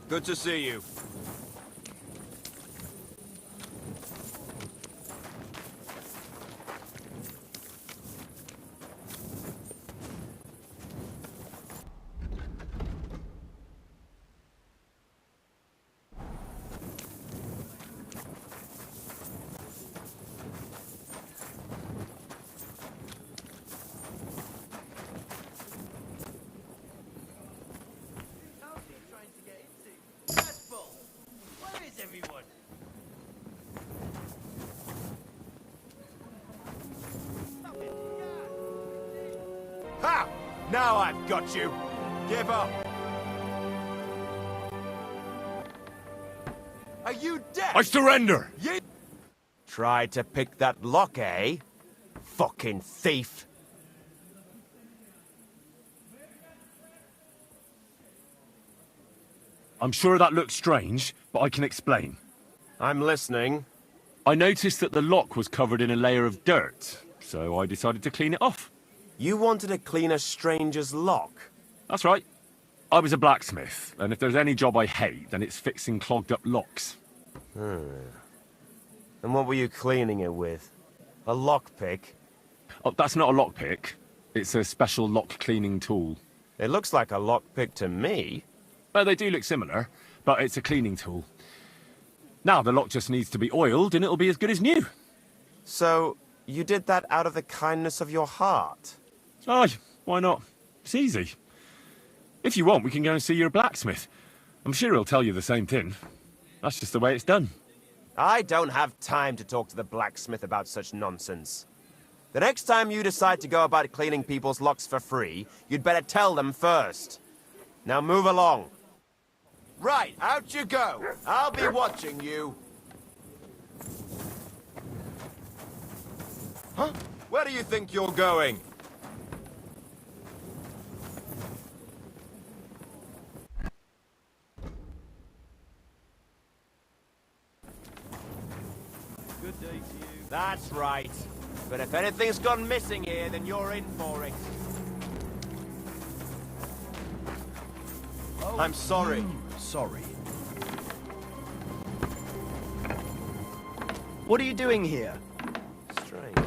Good to see you. Ha! Now I've got you. Give up. Are you dead? I surrender! You tried to pick that lock, eh? Fucking thief. I'm sure that looks strange, but I can explain. I'm listening. I noticed that the lock was covered in a layer of dirt, so I decided to clean it off. You wanted to clean a stranger's lock? That's right. I was a blacksmith, and if there's any job I hate, then it's fixing clogged up locks. And what were you cleaning it with? A lockpick? Oh, that's not a lockpick. It's a special lock cleaning tool. It looks like a lockpick to me. Well, they do look similar, but it's a cleaning tool. Now the lock just needs to be oiled, and it'll be as good as new. So, you did that out of the kindness of your heart? Aye, why not? It's easy. If you want, we can go and see your blacksmith. I'm sure he'll tell you the same thing. That's just the way it's done. I don't have time to talk to the blacksmith about such nonsense. The next time you decide to go about cleaning people's locks for free, you'd better tell them first. Now move along. Right, out you go. I'll be watching you. Huh? Where do you think you're going? Good day to you. That's right. But if anything's gone missing here, then you're in for it. Oh, I'm sorry. Sorry. What are you doing here? Strange.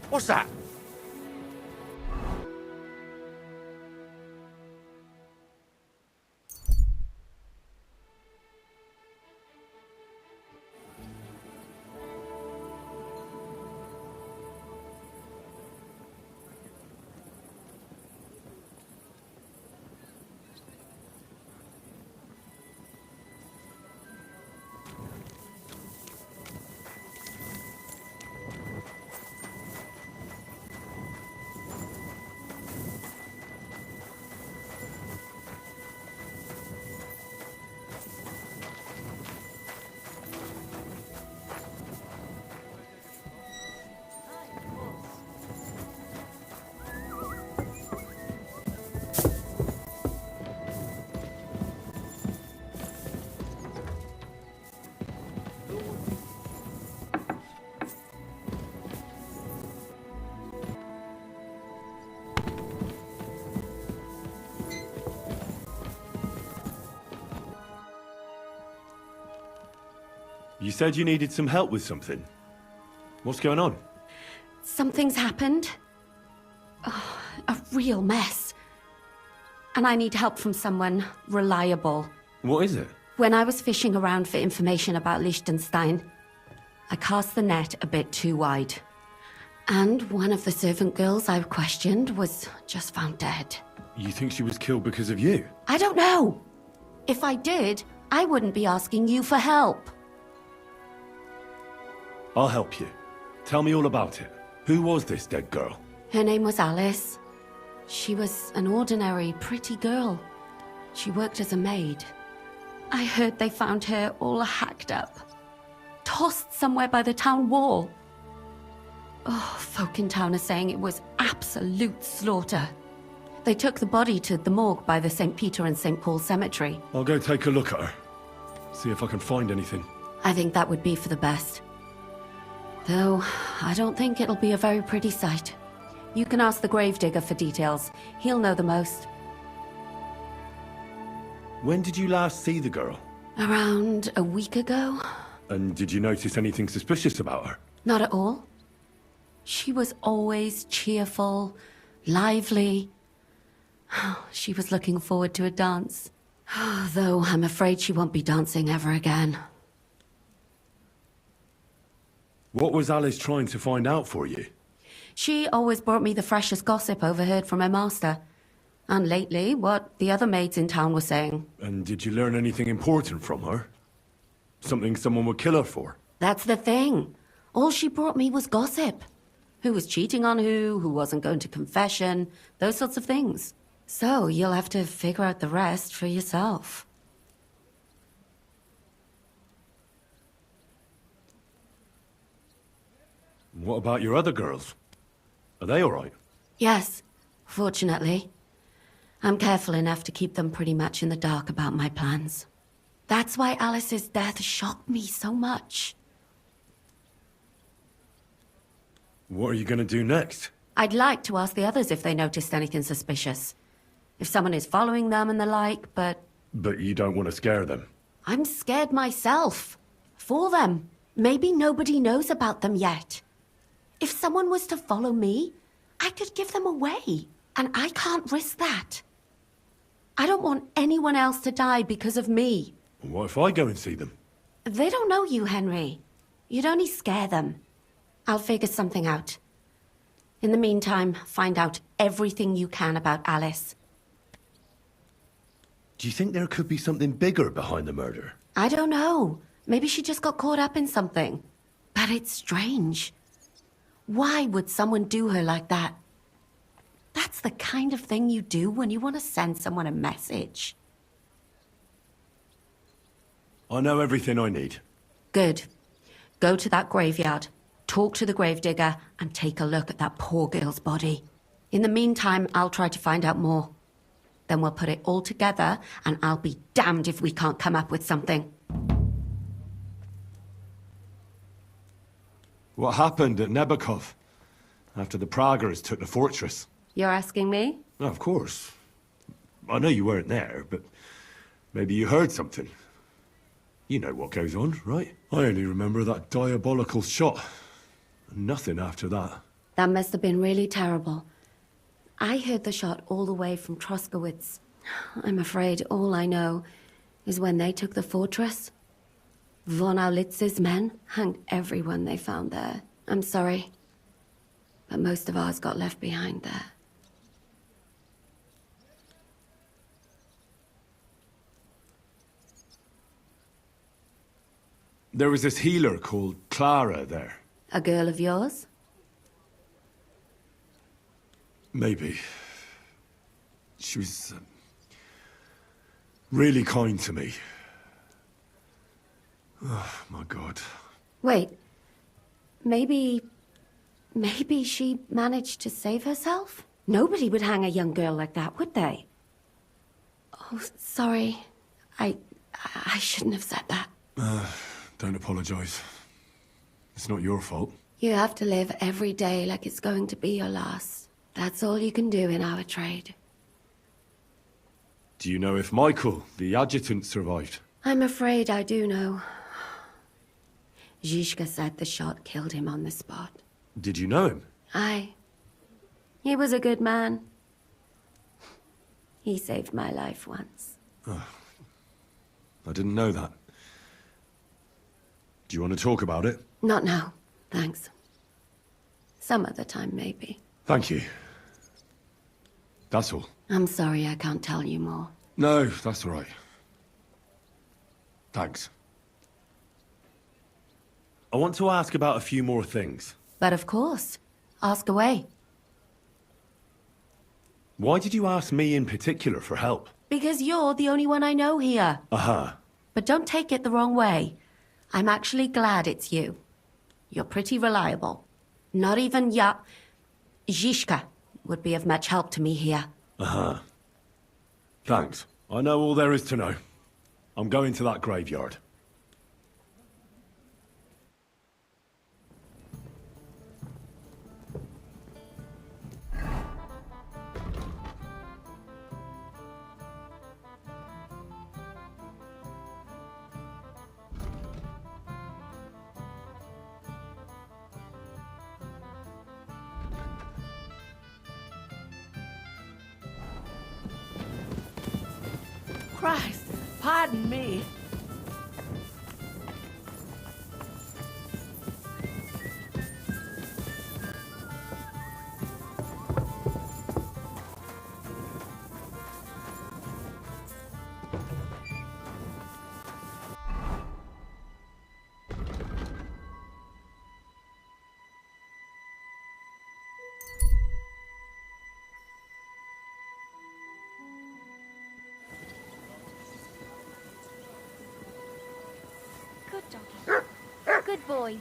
What's that? You said you needed some help with something. What's going on? Something's happened. Oh, a real mess. And I need help from someone reliable. What is it? When I was fishing around for information about Liechtenstein, I cast the net a bit too wide. And one of the servant girls I questioned was just found dead. You think she was killed because of you? I don't know. If I did, I wouldn't be asking you for help. I'll help you. Tell me all about it. Who was this dead girl? Her name was Alice. She was an ordinary, pretty girl. She worked as a maid. I heard they found her all hacked up, tossed somewhere by the town wall. Oh, folk in town are saying it was absolute slaughter. They took the body to the morgue by the St. Peter and St. Paul cemetery. I'll go take a look at her. See if I can find anything. I think that would be for the best. Though, I don't think it'll be a very pretty sight. You can ask the gravedigger for details. He'll know the most. When did you last see the girl? Around a week ago? And did you notice anything suspicious about her? Not at all. She was always cheerful, lively. She was looking forward to a dance. Though I'm afraid she won't be dancing ever again. What was Alice trying to find out for you? She always brought me the freshest gossip overheard from her master. And lately, what the other maids in town were saying. And did you learn anything important from her? Something someone would kill her for? That's the thing. All she brought me was gossip. Who was cheating on who wasn't going to confession, those sorts of things. So you'll have to figure out the rest for yourself. What about your other girls? Are they all right? Yes, fortunately. I'm careful enough to keep them pretty much in the dark about my plans. That's why Alice's death shocked me so much. What are you gonna do next? I'd like to ask the others if they noticed anything suspicious. If someone is following them and the like, but... But you don't want to scare them. I'm scared myself. For them. Maybe nobody knows about them yet. If someone was to follow me, I could give them away. And I can't risk that. I don't want anyone else to die because of me. What if I go and see them? They don't know you, Henry. You'd only scare them. I'll figure something out. In the meantime, find out everything you can about Alice. Do you think there could be something bigger behind the murder? I don't know. Maybe she just got caught up in something. But it's strange. Why would someone do her like that? That's the kind of thing you do when you want to send someone a message. I know everything I need. Good. Go to that graveyard, talk to the gravedigger, and take a look at that poor girl's body. In the meantime, I'll try to find out more. Then we'll put it all together, and I'll be damned if we can't come up with something. What happened at Nebakov after the Praguers took the fortress? You're asking me? Of course. I know you weren't there, but maybe you heard something. You know what goes on, right? I only remember that diabolical shot. Nothing after that. That must have been really terrible. I heard the shot all the way from Troskowitz. I'm afraid all I know is when they took the fortress, von Aulitz's men hanged everyone they found there. I'm sorry, but most of ours got left behind there. There was this healer called Clara there. A girl of yours? Maybe. She was really kind to me. Oh, my God. Wait. Maybe she managed to save herself? Nobody would hang a young girl like that, would they? Oh, sorry. I shouldn't have said that. Don't apologize. It's not your fault. You have to live every day like it's going to be your last. That's all you can do in our trade. Do you know if Michael, the adjutant, survived? I'm afraid I do know. Zizka said the shot killed him on the spot. Did you know him? Aye. He was a good man. He saved my life once. Oh, I didn't know that. Do you want to talk about it? Not now, thanks. Some other time, maybe. Thank you. That's all. I'm sorry I can't tell you more. No, that's all right. Thanks. I want to ask about a few more things. But of course. Ask away. Why did you ask me in particular for help? Because you're the only one I know here. Uh-huh. But don't take it the wrong way. I'm actually glad it's you. You're pretty reliable. Not even Zizka would be of much help to me here. Uh-huh. Thanks. I know all there is to know. I'm going to that graveyard. Christ, pardon me. Good doggy. Good boy.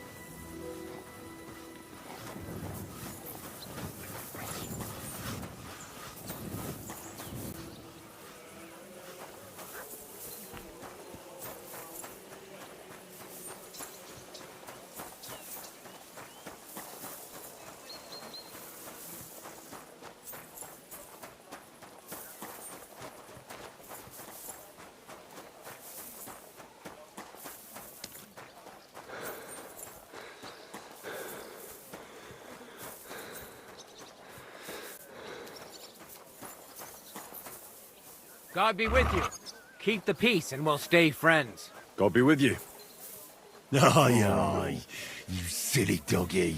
God be with you. Keep the peace and we'll stay friends. God be with you. Aye, aye, you silly doggy.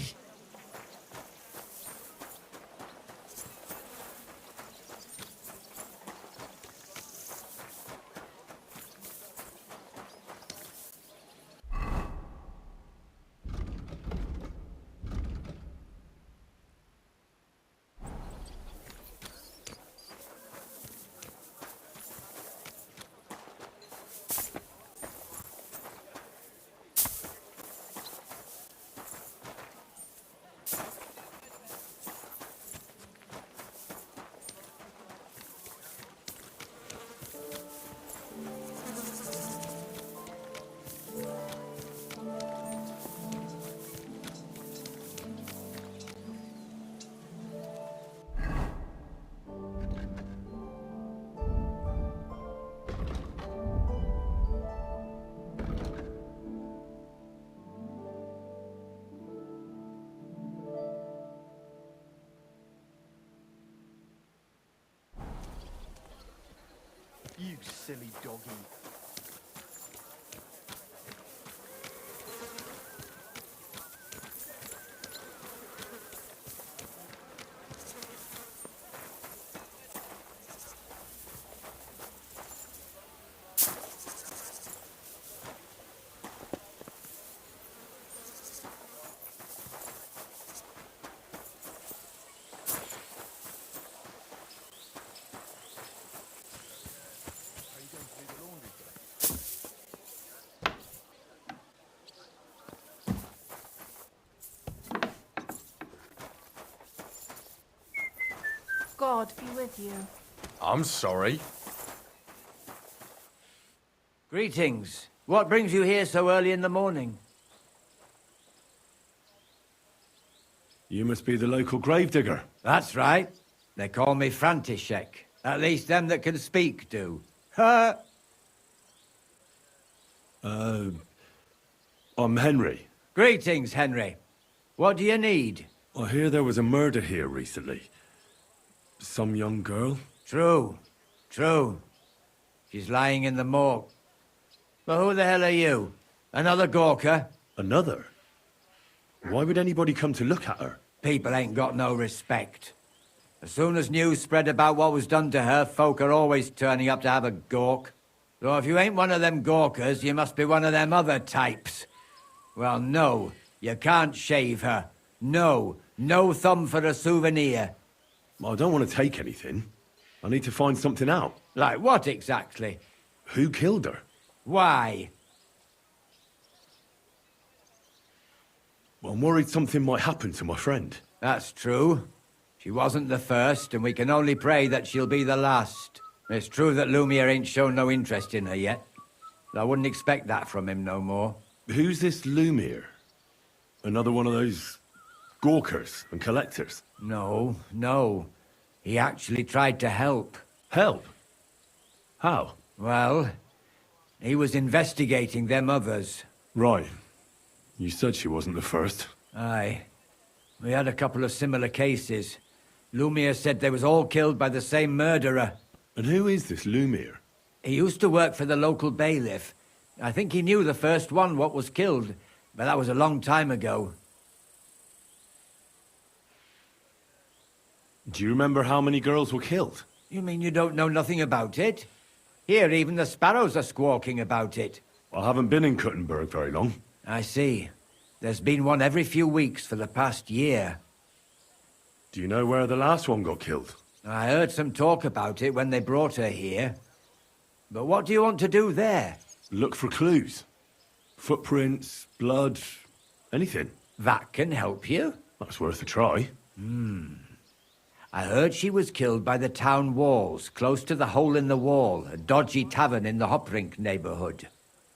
You silly doggy. God be with you. I'm sorry. Greetings. What brings you here so early in the morning? You must be the local gravedigger. That's right. They call me František. At least them that can speak do. Ha! I'm Henry. Greetings, Henry. What do you need? I hear there was a murder here recently. Some young girl? True. True. She's lying in the morgue. But who the hell are you? Another Gawker? Another? Why would anybody come to look at her? People ain't got no respect. As soon as news spread about what was done to her, folk are always turning up to have a gawk. So if you ain't one of them Gawkers, you must be one of them other types. Well, no, you can't shave her. No, no thumb for a souvenir. I don't want to take anything. I need to find something out. Like what exactly? Who killed her? Why? Well, I'm worried something might happen to my friend. That's true. She wasn't the first, and we can only pray that she'll be the last. It's true that Lumiere ain't shown no interest in her yet. I wouldn't expect that from him no more. Who's this Lumiere? Another one of those gawkers and collectors? No, no. He actually tried to help. Help? How? Well, he was investigating them others. Right. You said she wasn't the first. Aye. We had a couple of similar cases. Lumiere said they was all killed by the same murderer. And who is this Lumiere? He used to work for the local bailiff. I think he knew the first one what was killed, but that was a long time ago. Do you remember how many girls were killed? You mean you don't know nothing about it? Here, even the sparrows are squawking about it. I haven't been in Kuttenberg very long. I see. There's been one every few weeks for the past year. Do you know where the last one got killed? I heard some talk about it when they brought her here. But what do you want to do there? Look for clues. Footprints, blood, anything. That can help you. That's worth a try. I heard she was killed by the town walls, close to the Hole in the Wall, a dodgy tavern in the Hoprink neighborhood.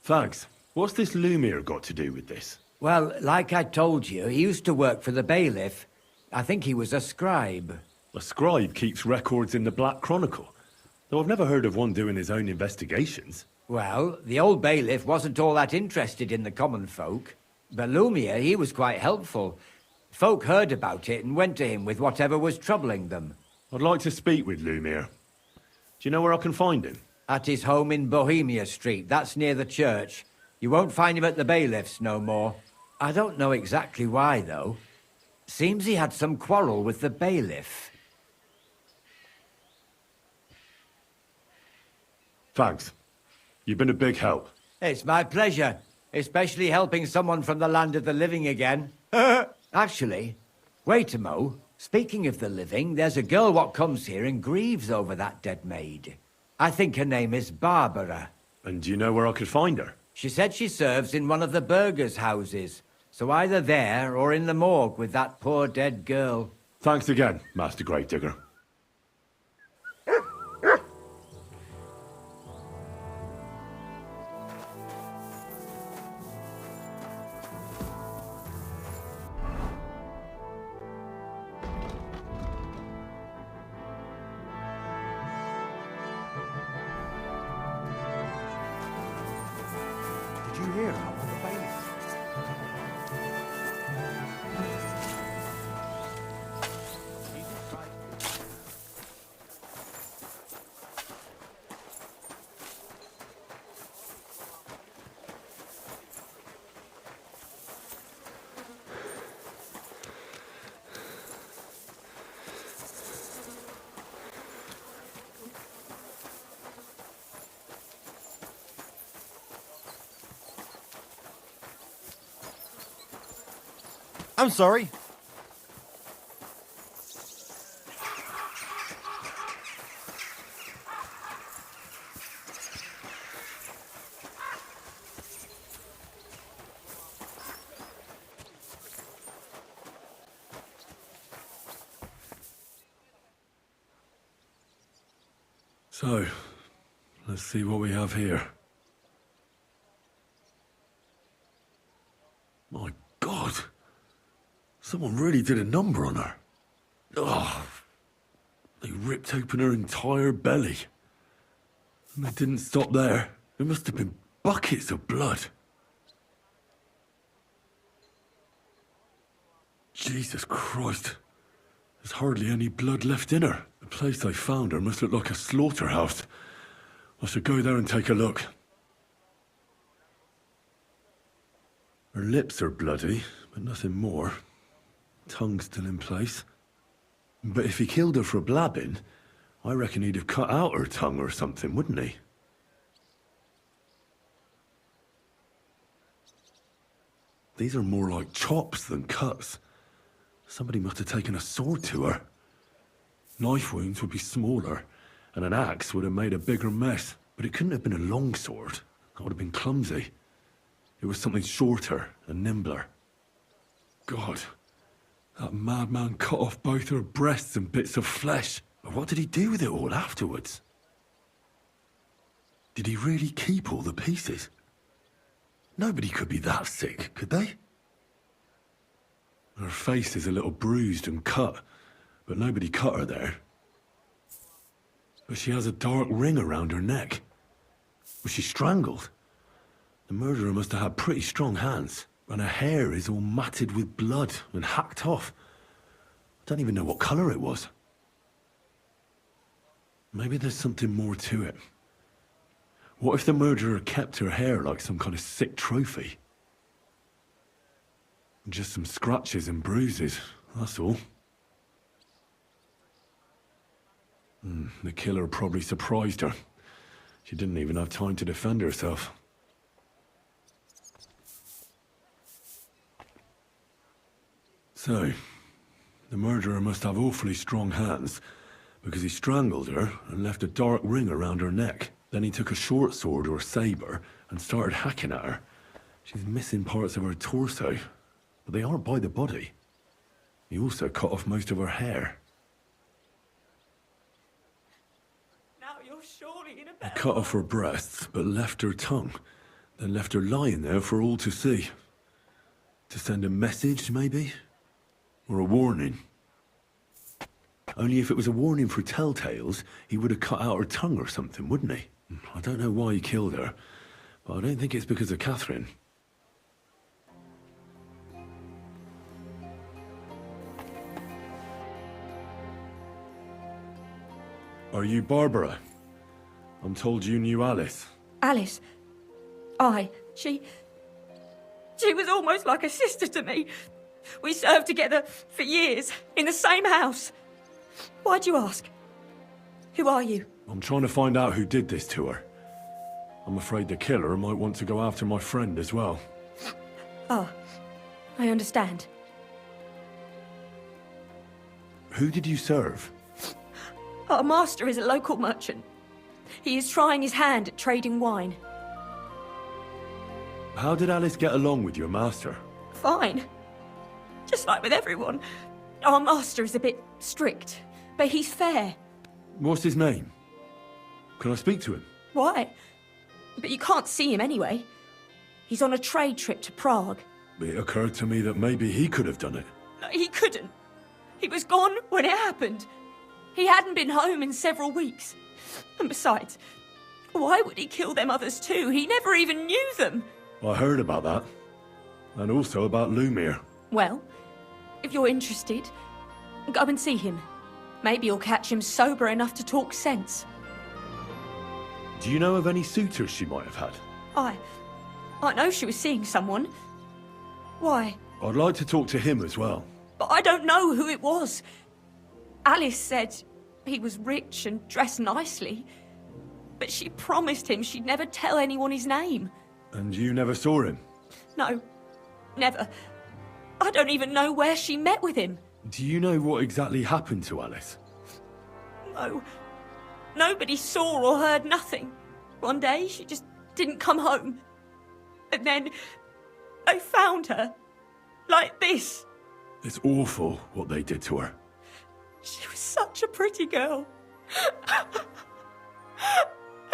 Thanks. What's this Lumiere got to do with this? Well, like I told you, he used to work for the bailiff. I think he was a scribe. A scribe keeps records in the Black Chronicle, though I've never heard of one doing his own investigations. Well, the old bailiff wasn't all that interested in the common folk. But Lumiere, he was quite helpful. Folk heard about it and went to him with whatever was troubling them. I'd like to speak with Lumiere. Do you know where I can find him? At his home in Bohemia Street, that's near the church. You won't find him at the bailiff's no more. I don't know exactly why, though. Seems he had some quarrel with the bailiff. Thanks. You've been a big help. It's my pleasure, especially helping someone from the land of the living again. Actually, wait a mo. Speaking of the living, there's a girl what comes here and grieves over that dead maid. I think her name is Barbara. And do you know where I could find her? She said she serves in one of the burgers' houses. So either there or in the morgue with that poor dead girl. Thanks again, Master Gravedigger. Did you hear how on the bailiff? I'm sorry. So, let's see what we have here. My God! Someone really did a number on her. Oh, they ripped open her entire belly. And they didn't stop there. There must have been buckets of blood. Jesus Christ. There's hardly any blood left in her. The place they found her must look like a slaughterhouse. I should go there and take a look. Her lips are bloody, but nothing more. Tongue still in place. But if he killed her for blabbing, I reckon he'd have cut out her tongue or something, wouldn't he? These are more like chops than cuts. Somebody must have taken a sword to her. Knife wounds would be smaller, and an axe would have made a bigger mess. But it couldn't have been a long sword. That would have been clumsy. It was something shorter and nimbler. God. That madman cut off both her breasts and bits of flesh. But what did he do with it all afterwards? Did he really keep all the pieces? Nobody could be that sick, could they? Her face is a little bruised and cut, but nobody cut her there. But she has a dark ring around her neck. Was she strangled? The murderer must have had pretty strong hands. And her hair is all matted with blood and hacked off. I don't even know what colour it was. Maybe there's something more to it. What if the murderer kept her hair like some kind of sick trophy? Just some scratches and bruises, that's all. The killer probably surprised her. She didn't even have time to defend herself. So, the murderer must have awfully strong hands, because he strangled her and left a dark ring around her neck. Then he took a short sword or saber and started hacking at her. She's missing parts of her torso, but they aren't by the body. He also cut off most of her hair. Now you're surely in a He better... cut off her breasts, but left her tongue. Then left her lying there for all to see. To send a message, maybe? Or a warning? Only if it was a warning for telltales, he would have cut out her tongue or something, wouldn't he? I don't know why he killed her, but I don't think it's because of Katherine. Are you Barbara? I'm told you knew Alice. Alice. Aye, she was almost like a sister to me. We served together for years, in the same house. Why'd you ask? Who are you? I'm trying to find out who did this to her. I'm afraid the killer might want to go after my friend as well. Ah, I understand. Who did you serve? Our master is a local merchant. He is trying his hand at trading wine. How did Alice get along with your master? Fine. Just like with everyone. Our master is a bit strict, but he's fair. What's his name? Can I speak to him? Why? But you can't see him anyway. He's on a trade trip to Prague. It occurred to me that maybe he could have done it. No, he couldn't. He was gone when it happened. He hadn't been home in several weeks. And besides, why would he kill them others too? He never even knew them. I heard about that. And also about Lumiere. Well, if you're interested, go and see him. Maybe you'll catch him sober enough to talk sense. Do you know of any suitors she might have had? I know she was seeing someone. Why? I'd like to talk to him as well. But I don't know who it was. Alice said he was rich and dressed nicely. But she promised him she'd never tell anyone his name. And you never saw him? No, never. I don't even know where she met with him. Do you know what exactly happened to Alice? No. Nobody saw or heard nothing. One day, she just didn't come home. And then, I found her. Like this. It's awful what they did to her. She was such a pretty girl.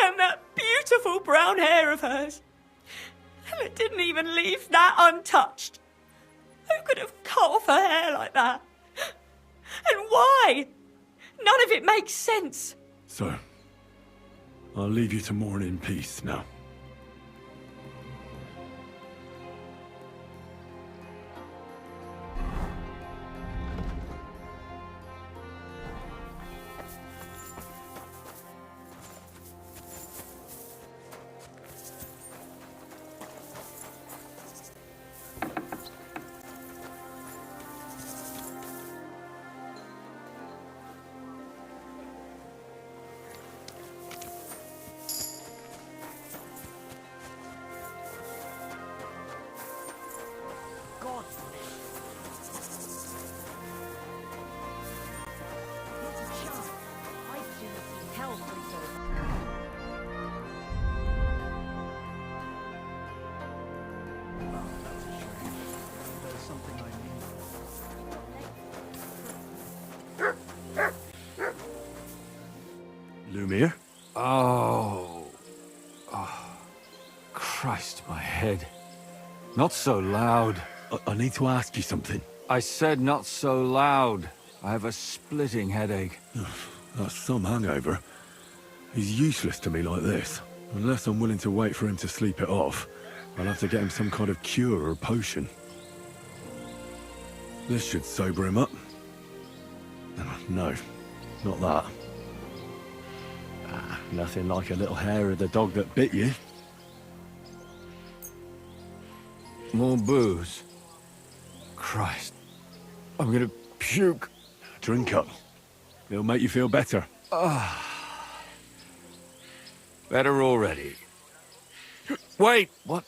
And that beautiful brown hair of hers. And it didn't even leave that untouched. Who could have cut off her hair like that? And why? None of it makes sense. So, I'll leave you to mourn in peace now. Lumiere? Oh. Christ, my head. Not so loud. I need to ask you something. I said not so loud. I have a splitting headache. That's some hangover. He's useless to me like this. Unless I'm willing to wait for him to sleep it off, I'll have to get him some kind of cure or potion. This should sober him up. No, not that. Nothing like a little hair of the dog that bit you. More booze. Christ. I'm gonna puke. Drink up. It'll make you feel better. Better already. Wait, what?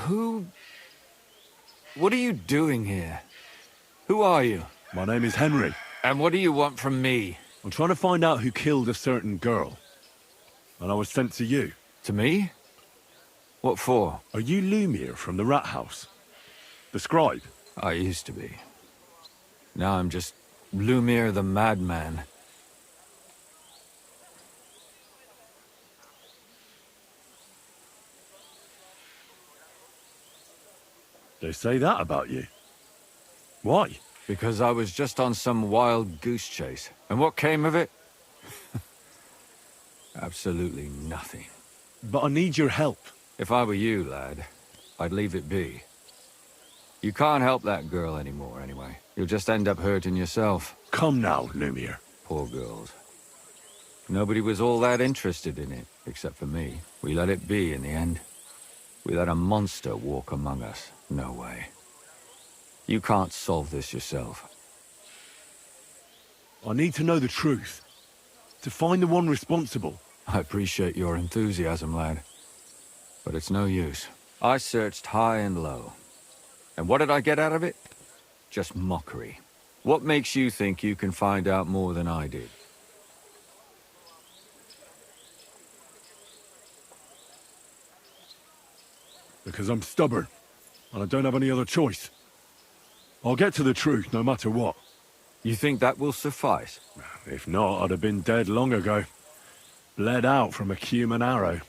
Who? What are you doing here? Who are you? My name is Henry. And what do you want from me? I'm trying to find out who killed a certain girl. And I was sent to you. To me? What for? Are you Lumiere from the Rat House? The scribe? I used to be. Now I'm just Lumiere the Madman. They say that about you. Why? Because I was just on some wild goose chase. And what came of it? Absolutely nothing. But I need your help. If I were you, lad, I'd leave it be. You can't help that girl anymore, anyway. You'll just end up hurting yourself. Come now, Lumiere. Poor girls. Nobody was all that interested in it, except for me. We let it be in the end. We let a monster walk among us. No way. You can't solve this yourself. I need to know the truth. To find the one responsible. I appreciate your enthusiasm, lad. But it's no use. I searched high and low. And what did I get out of it? Just mockery. What makes you think you can find out more than I did? Because I'm stubborn. And I don't have any other choice. I'll get to the truth no matter what. You think that will suffice? If not, I'd have been dead long ago. Bled out from a human arrow.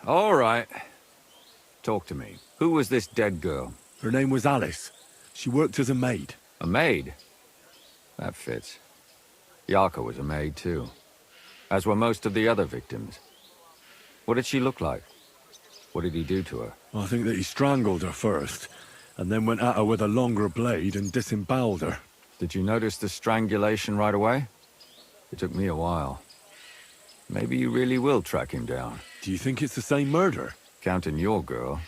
All right. Talk to me. Who was this dead girl? Her name was Alice. She worked as a maid. A maid? That fits. Jarka was a maid too. As were most of the other victims. What did she look like? What did he do to her? I think that he strangled her first, and then went at her with a longer blade and disemboweled her. Did you notice the strangulation right away? It took me a while. Maybe you really will track him down. Do you think it's the same murder? Counting your girl,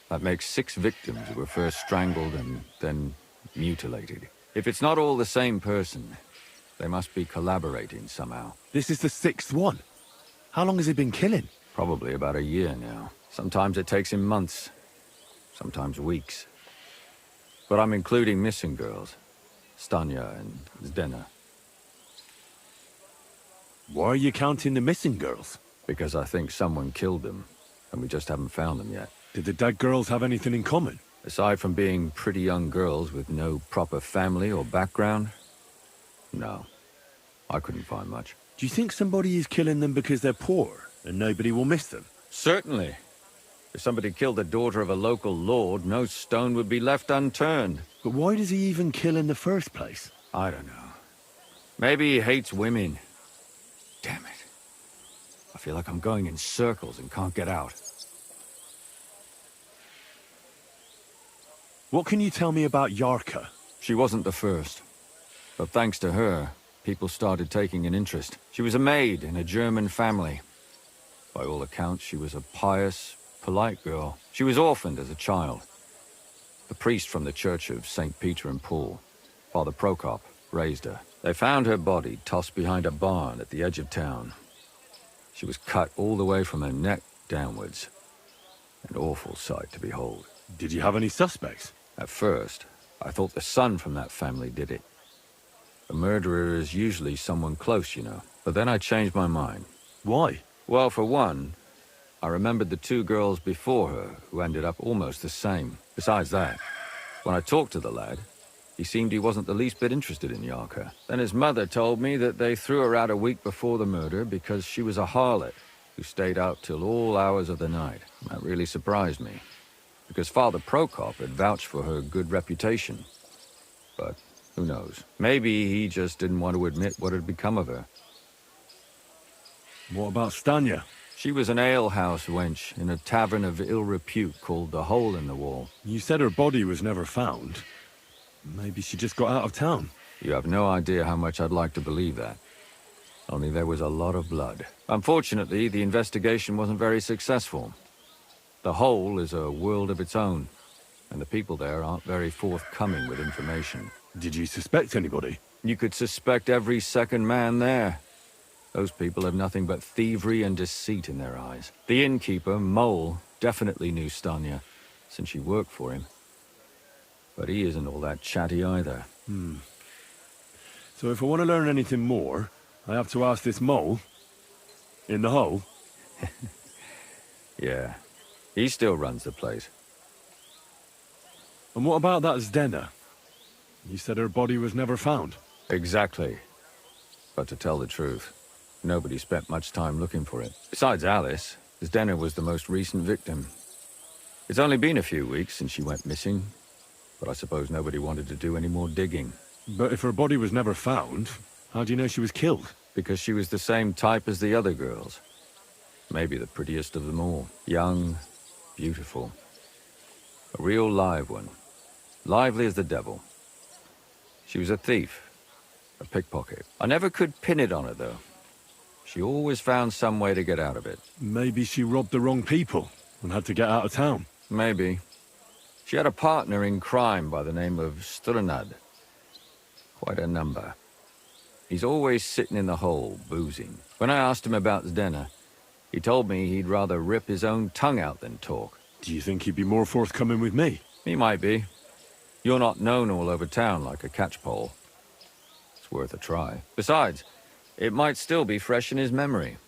that makes 6 victims who were first strangled and then mutilated. If it's not all the same person, they must be collaborating somehow. This is the 6th one. How long has he been killing? Probably about a year now. Sometimes it takes him months, sometimes weeks. But I'm including missing girls. Stanya and Zdena. Why are you counting the missing girls? Because I think someone killed them, and we just haven't found them yet. Did the dead girls have anything in common? Aside from being pretty young girls with no proper family or background, no. I couldn't find much. Do you think somebody is killing them because they're poor, and nobody will miss them? Certainly. If somebody killed the daughter of a local lord, no stone would be left unturned. But why does he even kill in the first place? I don't know. Maybe he hates women. Damn it. I feel like I'm going in circles and can't get out. What can you tell me about Jarka? She wasn't the first. But thanks to her, people started taking an interest. She was a maid in a German family. By all accounts, she was a pious, polite girl. She was orphaned as a child. The priest from the church of St. Peter and Paul, Father Prokop, raised her. They found her body tossed behind a barn at the edge of town. She was cut all the way from her neck downwards. An awful sight to behold. Did you have any suspects? At first, I thought the son from that family did it. A murderer is usually someone close, you know. But then I changed my mind. Why? Well, for one, I remembered the 2 girls before her who ended up almost the same. Besides that, when I talked to the lad, he seemed he wasn't the least bit interested in Jarka. Then his mother told me that they threw her out a week before the murder because she was a harlot who stayed out till all hours of the night. That really surprised me, because Father Prokop had vouched for her good reputation. But who knows? Maybe he just didn't want to admit what had become of her. What about Stanya? She was an alehouse wench in a tavern of ill repute called the Hole in the Wall. You said her body was never found. Maybe she just got out of town. You have no idea how much I'd like to believe that. Only there was a lot of blood. Unfortunately, the investigation wasn't very successful. The hole is a world of its own, and the people there aren't very forthcoming with information. Did you suspect anybody? You could suspect every second man there. Those people have nothing but thievery and deceit in their eyes. The innkeeper, Mole, definitely knew Stanya, since she worked for him. But he isn't all that chatty either. So if I want to learn anything more, I have to ask this mole in the hole? Yeah, he still runs the place. And what about that Zdena? You said her body was never found. Exactly. But to tell the truth, nobody spent much time looking for it. Besides Alice, Zdena was the most recent victim. It's only been a few weeks since she went missing, but I suppose nobody wanted to do any more digging. But if her body was never found, how do you know she was killed? Because she was the same type as the other girls. Maybe the prettiest of them all. Young, beautiful. A real live one. Lively as the devil. She was a thief. A pickpocket. I never could pin it on her, though. She always found some way to get out of it. Maybe she robbed the wrong people and had to get out of town. Maybe. She had a partner in crime by the name of Strnad. Quite a number. He's always sitting in the hole, boozing. When I asked him about Zdena, he told me he'd rather rip his own tongue out than talk. Do you think he'd be more forthcoming with me? He might be. You're not known all over town like a catchpole. It's worth a try. Besides, it might still be fresh in his memory.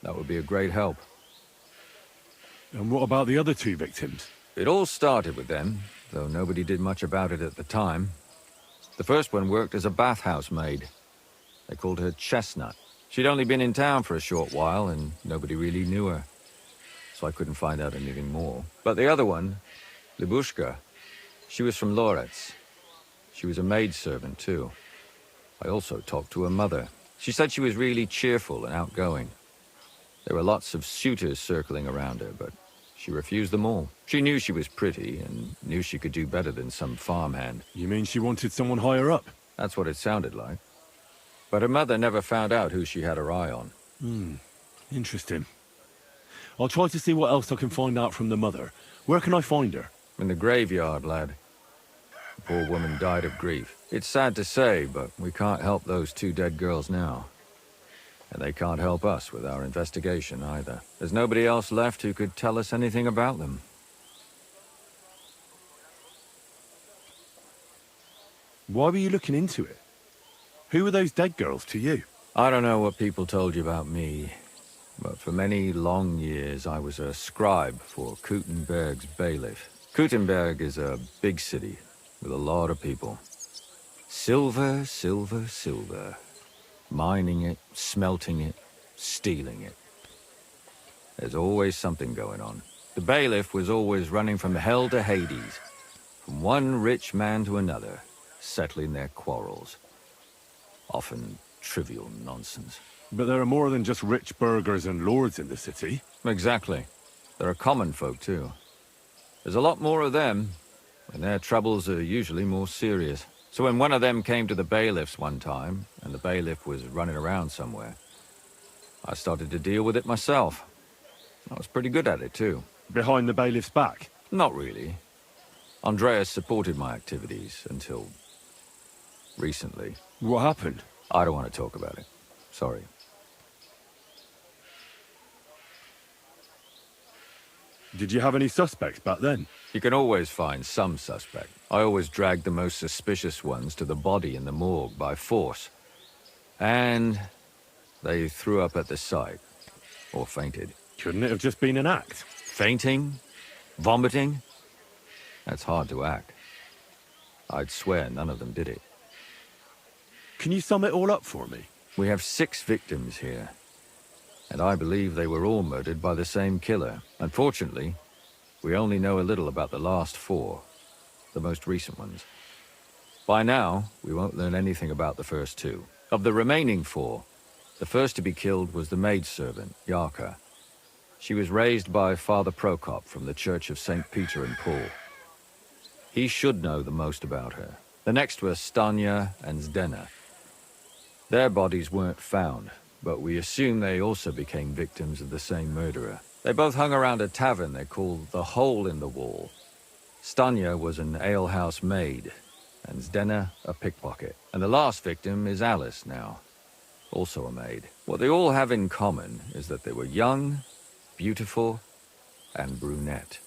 That would be a great help. And what about the other two victims? It all started with them, though nobody did much about it at the time. The first one worked as a bathhouse maid. They called her Chestnut. She'd only been in town for a short while, and nobody really knew her. So I couldn't find out anything more. But the other one, Libushka, she was from Loretz. She was a maidservant, too. I also talked to her mother. She said she was really cheerful and outgoing. There were lots of suitors circling around her, but she refused them all. She knew she was pretty, and knew she could do better than some farmhand. You mean she wanted someone higher up? That's what it sounded like. But her mother never found out who she had her eye on. Interesting. I'll try to see what else I can find out from the mother. Where can I find her? In the graveyard, lad. The poor woman died of grief. It's sad to say, but we can't help those two dead girls now. And they can't help us with our investigation either. There's nobody else left who could tell us anything about them. Why were you looking into it? Who were those dead girls to you? I don't know what people told you about me, but for many long years I was a scribe for Kuttenberg's bailiff. Kuttenberg is a big city with a lot of people. Silver, silver, silver. Mining it, smelting it, stealing it. There's always something going on. The bailiff was always running from hell to Hades, from one rich man to another, settling their quarrels. Often trivial nonsense. But there are more than just rich burghers and lords in the city. Exactly. There are common folk, too. There's a lot more of them, and their troubles are usually more serious. So when one of them came to the bailiff's one time, and the bailiff was running around somewhere, I started to deal with it myself. I was pretty good at it, too. Behind the bailiff's back? Not really. Andreas supported my activities until recently. What happened? I don't want to talk about it. Sorry. Did you have any suspects back then? You can always find some suspect. I always dragged the most suspicious ones to the body in the morgue by force. And they threw up at the sight. Or fainted. Couldn't it have just been an act? Fainting? Vomiting? That's hard to act. I'd swear none of them did it. Can you sum it all up for me? We have 6 victims here. And I believe they were all murdered by the same killer. Unfortunately, we only know a little about the last 4, the most recent ones. By now, we won't learn anything about the first 2. Of the remaining 4, the first to be killed was the maidservant, Jarka. She was raised by Father Prokop from the Church of St. Peter and Paul. He should know the most about her. The next were Stanya and Zdena. Their bodies weren't found, but we assume they also became victims of the same murderer. They both hung around a tavern they called the Hole in the Wall. Stanya was an alehouse maid, and Zdena a pickpocket. And the last victim is Alice now, also a maid. What they all have in common is that they were young, beautiful, and brunette.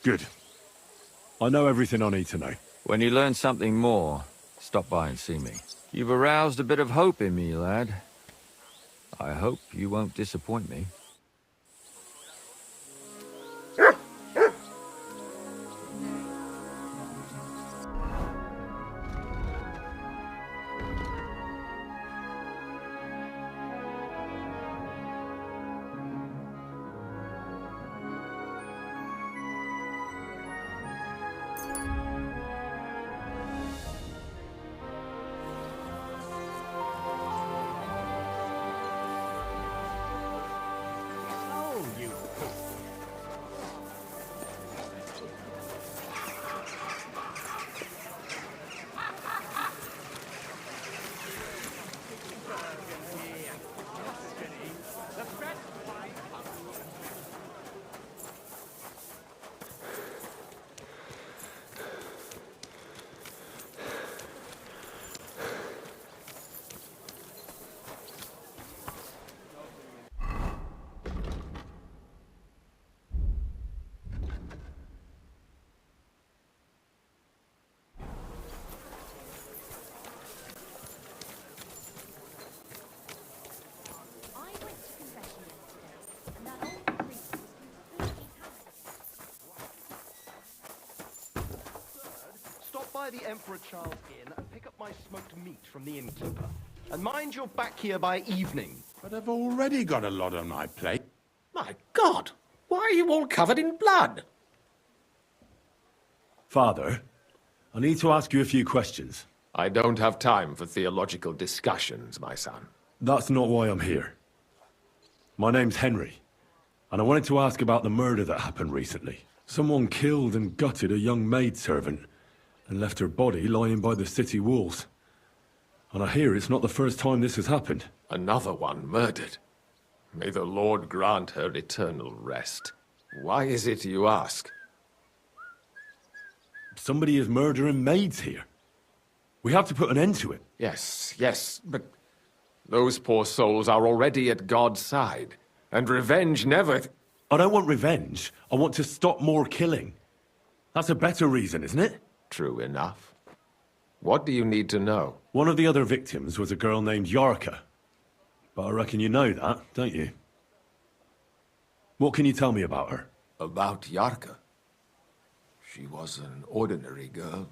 Good. I know everything I need to know. When you learn something more, stop by and see me. You've aroused a bit of hope in me, lad. I hope you won't disappoint me. Stop by the Emperor Charles Inn and pick up my smoked meat from the innkeeper. And mind you're back here by evening. But I've already got a lot on my plate. My God! Why are you all covered in blood? Father, I need to ask you a few questions. I don't have time for theological discussions, my son. That's not why I'm here. My name's Henry, and I wanted to ask about the murder that happened recently. Someone killed and gutted a young maidservant and left her body lying by the city walls. And I hear it's not the first time this has happened. Another one murdered. May the Lord grant her eternal rest. Why is it you ask? Somebody is murdering maids here. We have to put an end to it. Yes, but those poor souls are already at God's side, and revenge never... I don't want revenge. I want to stop more killing. That's a better reason, isn't it? True enough. What do you need to know? One of the other victims was a girl named Jarka. But I reckon you know that, don't you? What can you tell me about her? About Jarka? She was an ordinary girl.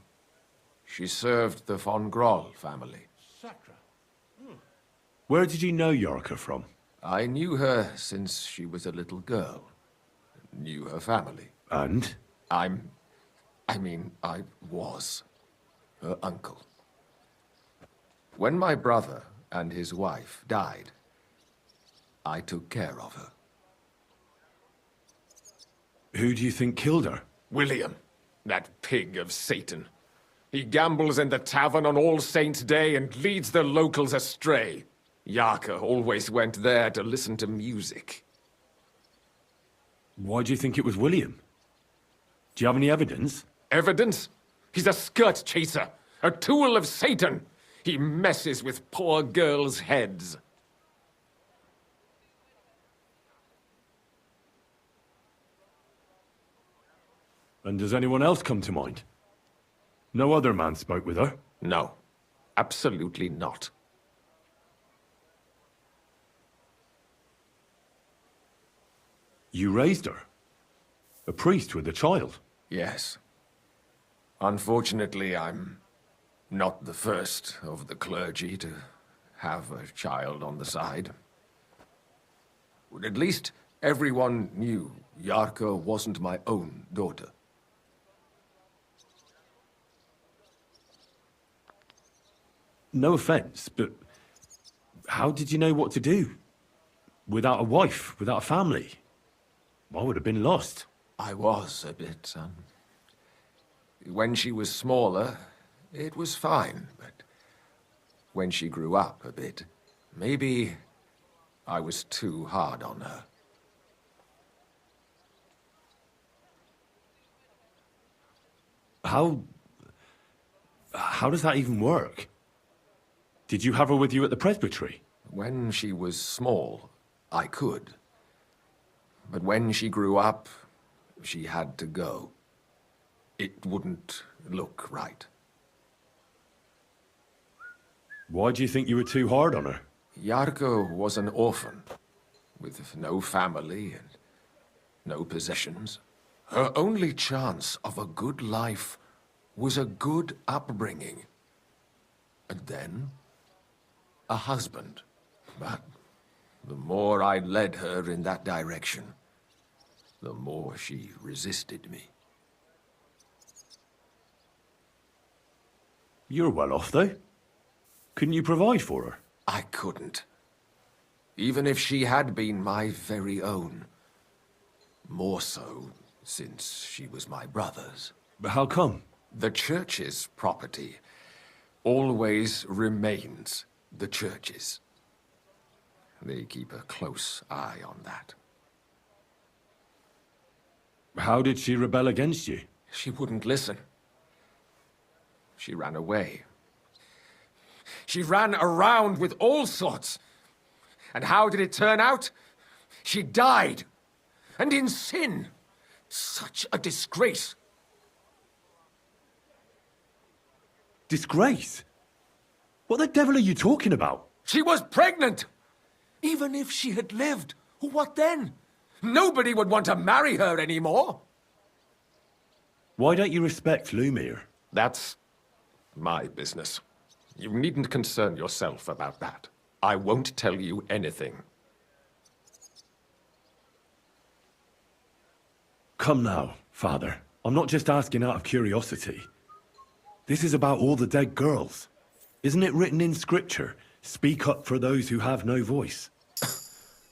She served the von Groll family. Where did you know Jarka from? I knew her since she was a little girl. Knew her family. And? I was her uncle. When my brother and his wife died, I took care of her. Who do you think killed her? William, that pig of Satan. He gambles in the tavern on All Saints' Day and leads the locals astray. Jarka always went there to listen to music. Why do you think it was William? Do you have any evidence? Evidence? He's a skirt chaser, a tool of Satan. He messes with poor girls' heads. And does anyone else come to mind? No other man spoke with her? No, absolutely not. You raised her? A priest with a child? Yes. Unfortunately, I'm not the first of the clergy to have a child on the side. At least everyone knew Jarka wasn't my own daughter. No offense, but how did you know what to do? Without a wife, without a family? I would have been lost. I was a bit, When she was smaller, it was fine, but when she grew up a bit. Maybe I was too hard on her. How does that even work? Did you have her with you at the presbytery? When she was small, I could. But when she grew up, she had to go. It wouldn't look right. Why do you think you were too hard on her? Jarka was an orphan, with no family and no possessions. Her only chance of a good life was a good upbringing. And then, a husband. But the more I led her in that direction, the more she resisted me. You're well off, though. Couldn't you provide for her? I couldn't. Even if she had been my very own. More so, since she was my brother's. But how come? The church's property always remains the church's. They keep a close eye on that. How did she rebel against you? She wouldn't listen. She ran away. She ran around with all sorts. And how did it turn out? She died. And in sin. Such a disgrace. Disgrace? What the devil are you talking about? She was pregnant! Even if she had lived, what then? Nobody would want to marry her anymore. Why don't you respect Lumir? That's my business. You needn't concern yourself about that. I won't tell you anything. Come now, Father. I'm not just asking out of curiosity. This is about all the dead girls. Isn't it written in Scripture, speak up for those who have no voice?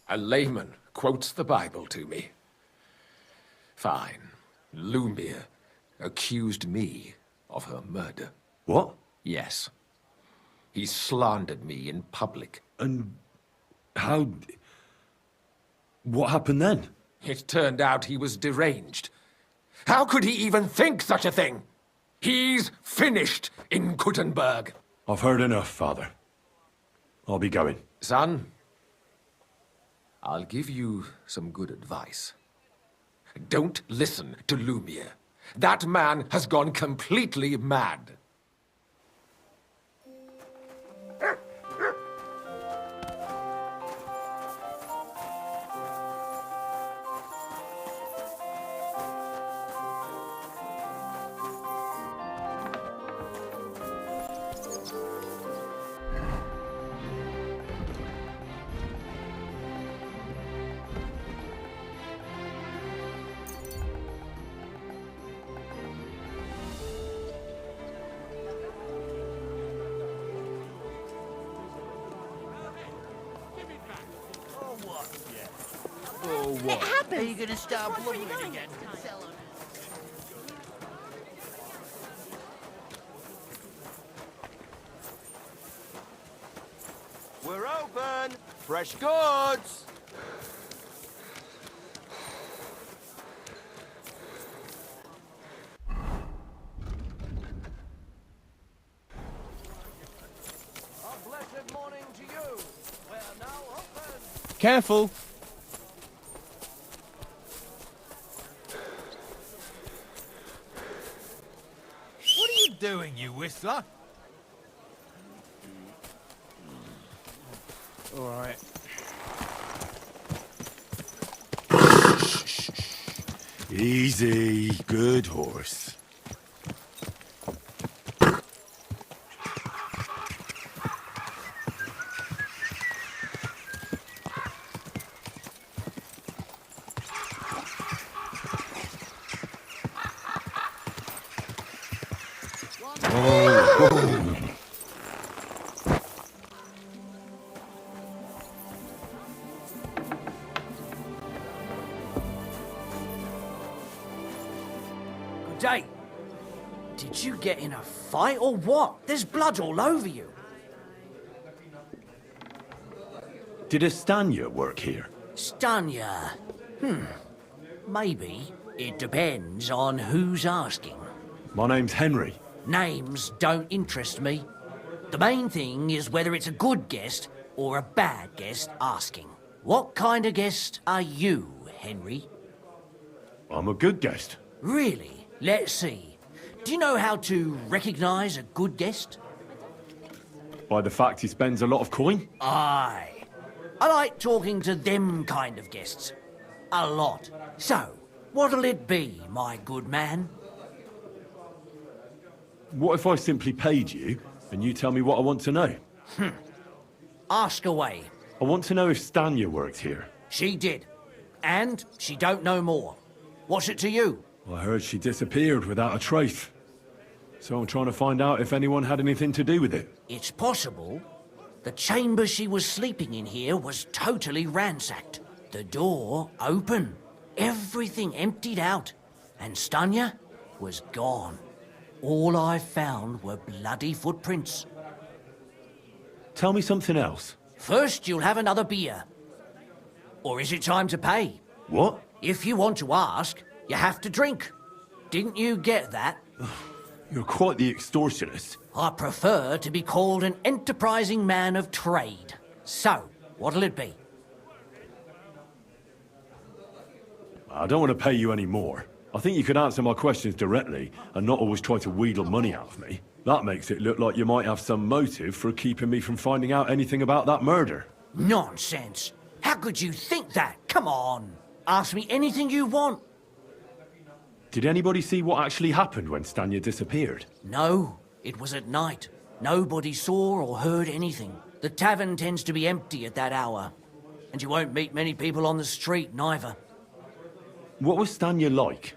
A layman quotes the Bible to me. Fine. Lumir accused me of her murder. What? Yes. He slandered me in public. And how... What happened then? It turned out he was deranged. How could he even think such a thing? He's finished in Kuttenberg. I've heard enough, Father. I'll be going. Son, I'll give you some good advice. Don't listen to Lumir. That man has gone completely mad. It happens. Are you gonna start blubbering again? We're open! Fresh goods! A blessed morning to you. We're now open. Careful! What are you doing, you whistler? All right. Easy. Good horse. Day, did you get in a fight or what? There's blood all over you. Did a Stanya work here? Stanya. Maybe. It depends on who's asking. My name's Henry. Names don't interest me. The main thing is whether it's a good guest or a bad guest asking. What kind of guest are you, Henry? I'm a good guest. Really? Let's see. Do you know how to recognise a good guest? By the fact he spends a lot of coin? Aye. I like talking to them kind of guests. A lot. So, what'll it be, my good man? What if I simply paid you, and you tell me what I want to know? Ask away. I want to know if Stanya worked here. She did. And she don't know more. What's it to you? I heard she disappeared without a trace. So I'm trying to find out if anyone had anything to do with it. It's possible. The chamber she was sleeping in here was totally ransacked. The door open. Everything emptied out. And Stanya was gone. All I found were bloody footprints. Tell me something else. First, you'll have another beer. Or is it time to pay? What? If you want to ask, you have to drink. Didn't you get that? You're quite the extortionist. I prefer to be called an enterprising man of trade. So, what'll it be? I don't want to pay you any more. I think you could answer my questions directly and not always try to wheedle money out of me. That makes it look like you might have some motive for keeping me from finding out anything about that murder. Nonsense. How could you think that? Come on. Ask me anything you want. Did anybody see what actually happened when Stanya disappeared? No, it was at night. Nobody saw or heard anything. The tavern tends to be empty at that hour. And you won't meet many people on the street, neither. What was Stanya like?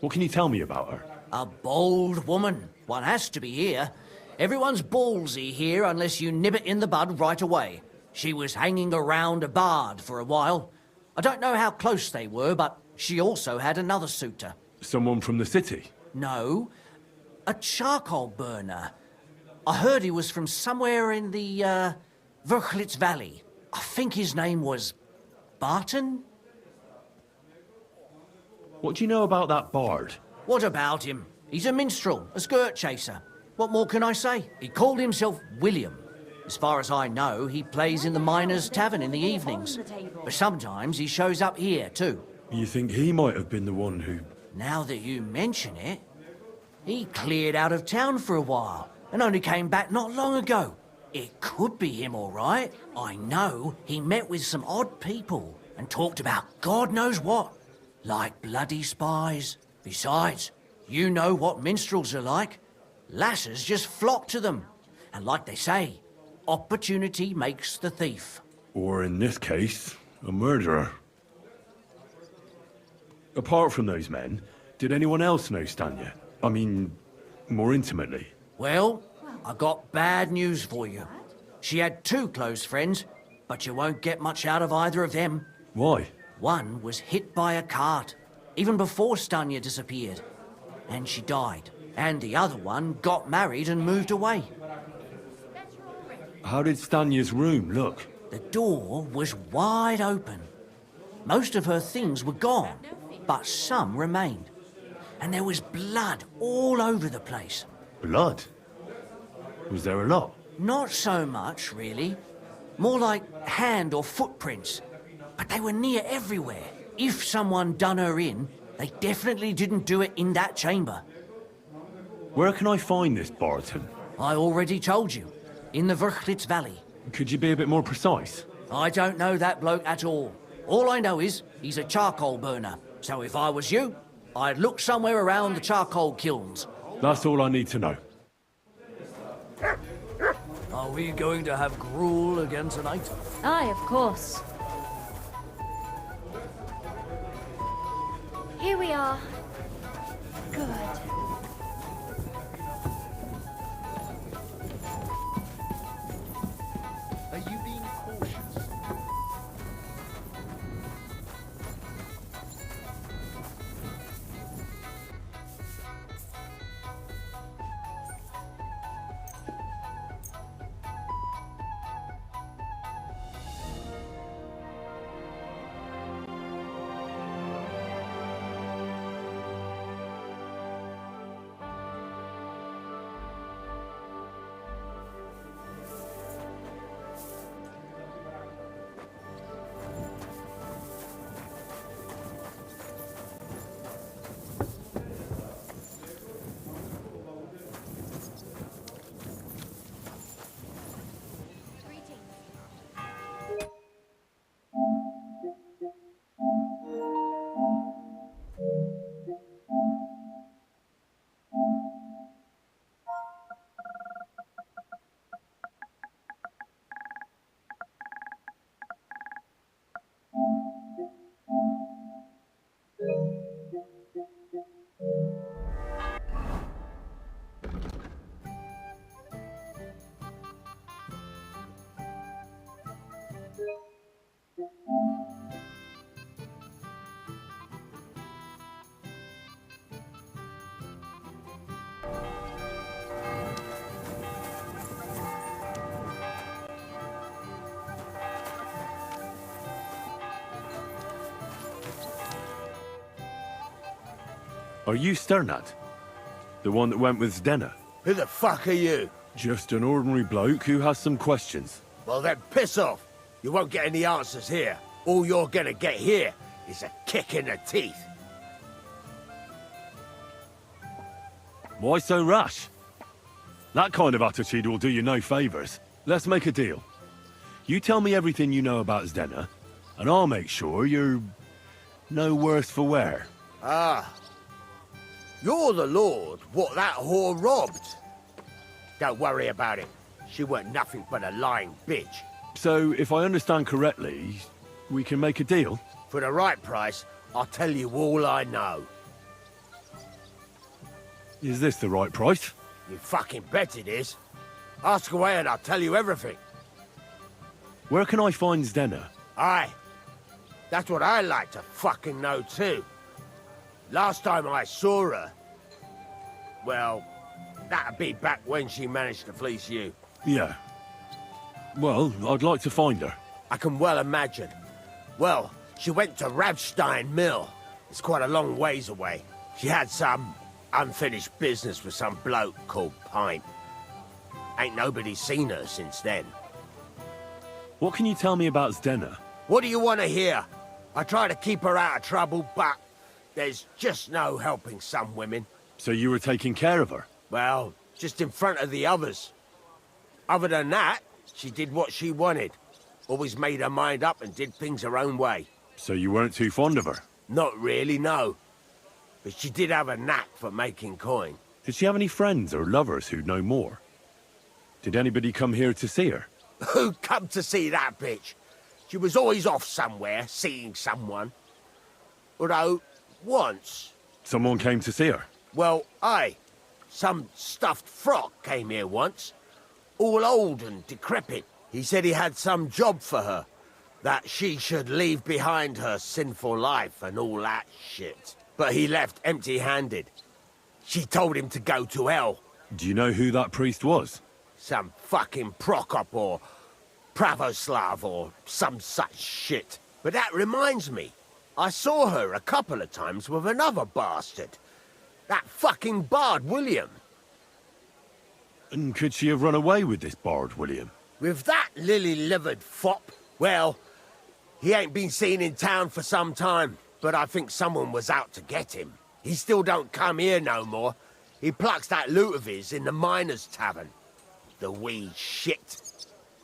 What can you tell me about her? A bold woman. One has to be here. Everyone's ballsy here unless you nib it in the bud right away. She was hanging around a bard for a while. I don't know how close they were, but she also had another suitor. Someone from the city? No, a charcoal burner. I heard he was from somewhere in the, Verchlitz Valley. I think his name was Barton? What do you know about that bard? What about him? He's a minstrel, a skirt chaser. What more can I say? He called himself William. As far as I know, he plays in the Miners' Tavern in the evenings. But sometimes he shows up here, too. You think he might have been the one who... Now that you mention it, he cleared out of town for a while and only came back not long ago. It could be him, all right. I know he met with some odd people and talked about God knows what. Like bloody spies. Besides, you know what minstrels are like. Lasses just flock to them. And like they say, opportunity makes the thief. Or in this case, a murderer. Apart from those men, did anyone else know Stanya? I mean, more intimately. Well, I got bad news for you. She had two close friends, but you won't get much out of either of them. Why? One was hit by a cart, even before Stanya disappeared. And she died. And the other one got married and moved away. How did Stanya's room look? The door was wide open. Most of her things were gone, but some remained. And there was blood all over the place. Blood? Was there a lot? Not so much, really. More like hand or footprints. But they were near everywhere. If someone done her in, they definitely didn't do it in that chamber. Where can I find this Barton? I already told you. In the Verchlitz Valley. Could you be a bit more precise? I don't know that bloke at all. All I know is he's a charcoal burner. So if I was you, I'd look somewhere around the charcoal kilns. That's all I need to know. Are we going to have gruel again tonight? Aye, of course. Here we are. Good. Are you being cautious? Are you Sternat? The one that went with Zdena? Who the fuck are you? Just an ordinary bloke who has some questions. Well then, piss off. You won't get any answers here. All you're gonna get here is a kick in the teeth. Why so rash? That kind of attitude will do you no favours. Let's make a deal. You tell me everything you know about Zdena, and I'll make sure you're no worse for wear. Ah. You're the lord what that whore robbed. Don't worry about it. She weren't nothing but a lying bitch. So, if I understand correctly, we can make a deal? For the right price, I'll tell you all I know. Is this the right price? You fucking bet it is. Ask away and I'll tell you everything. Where can I find Zdena? Aye. That's what I like to fucking know too. Last time I saw her... Well, that'd be back when she managed to fleece you. Yeah. Well, I'd like to find her. I can well imagine. Well, she went to Ravstein Mill. It's quite a long ways away. She had some unfinished business with some bloke called Pint. Ain't nobody seen her since then. What can you tell me about Zdena? What do you want to hear? I try to keep her out of trouble, but there's just no helping some women. So you were taking care of her? Well, just in front of the others. Other than that, she did what she wanted. Always made her mind up and did things her own way. So you weren't too fond of her? Not really, no. But she did have a knack for making coin. Did she have any friends or lovers who'd know more? Did anybody come here to see her? Who'd come to see that bitch? She was always off somewhere, seeing someone. Although, once... Someone came to see her? Well, aye. Some stuffed frock came here once. All old and decrepit. He said he had some job for her. That she should leave behind her sinful life and all that shit. But he left empty-handed. She told him to go to hell. Do you know who that priest was? Some fucking Prokop or Pravoslav or some such shit. But that reminds me. I saw her a couple of times with another bastard. That fucking bard, William. And could she have run away with this bard, William? With that lily-livered fop? Well, he ain't been seen in town for some time, but I think someone was out to get him. He still don't come here no more. He plucks that loot of his in the miners' tavern. The wee shit.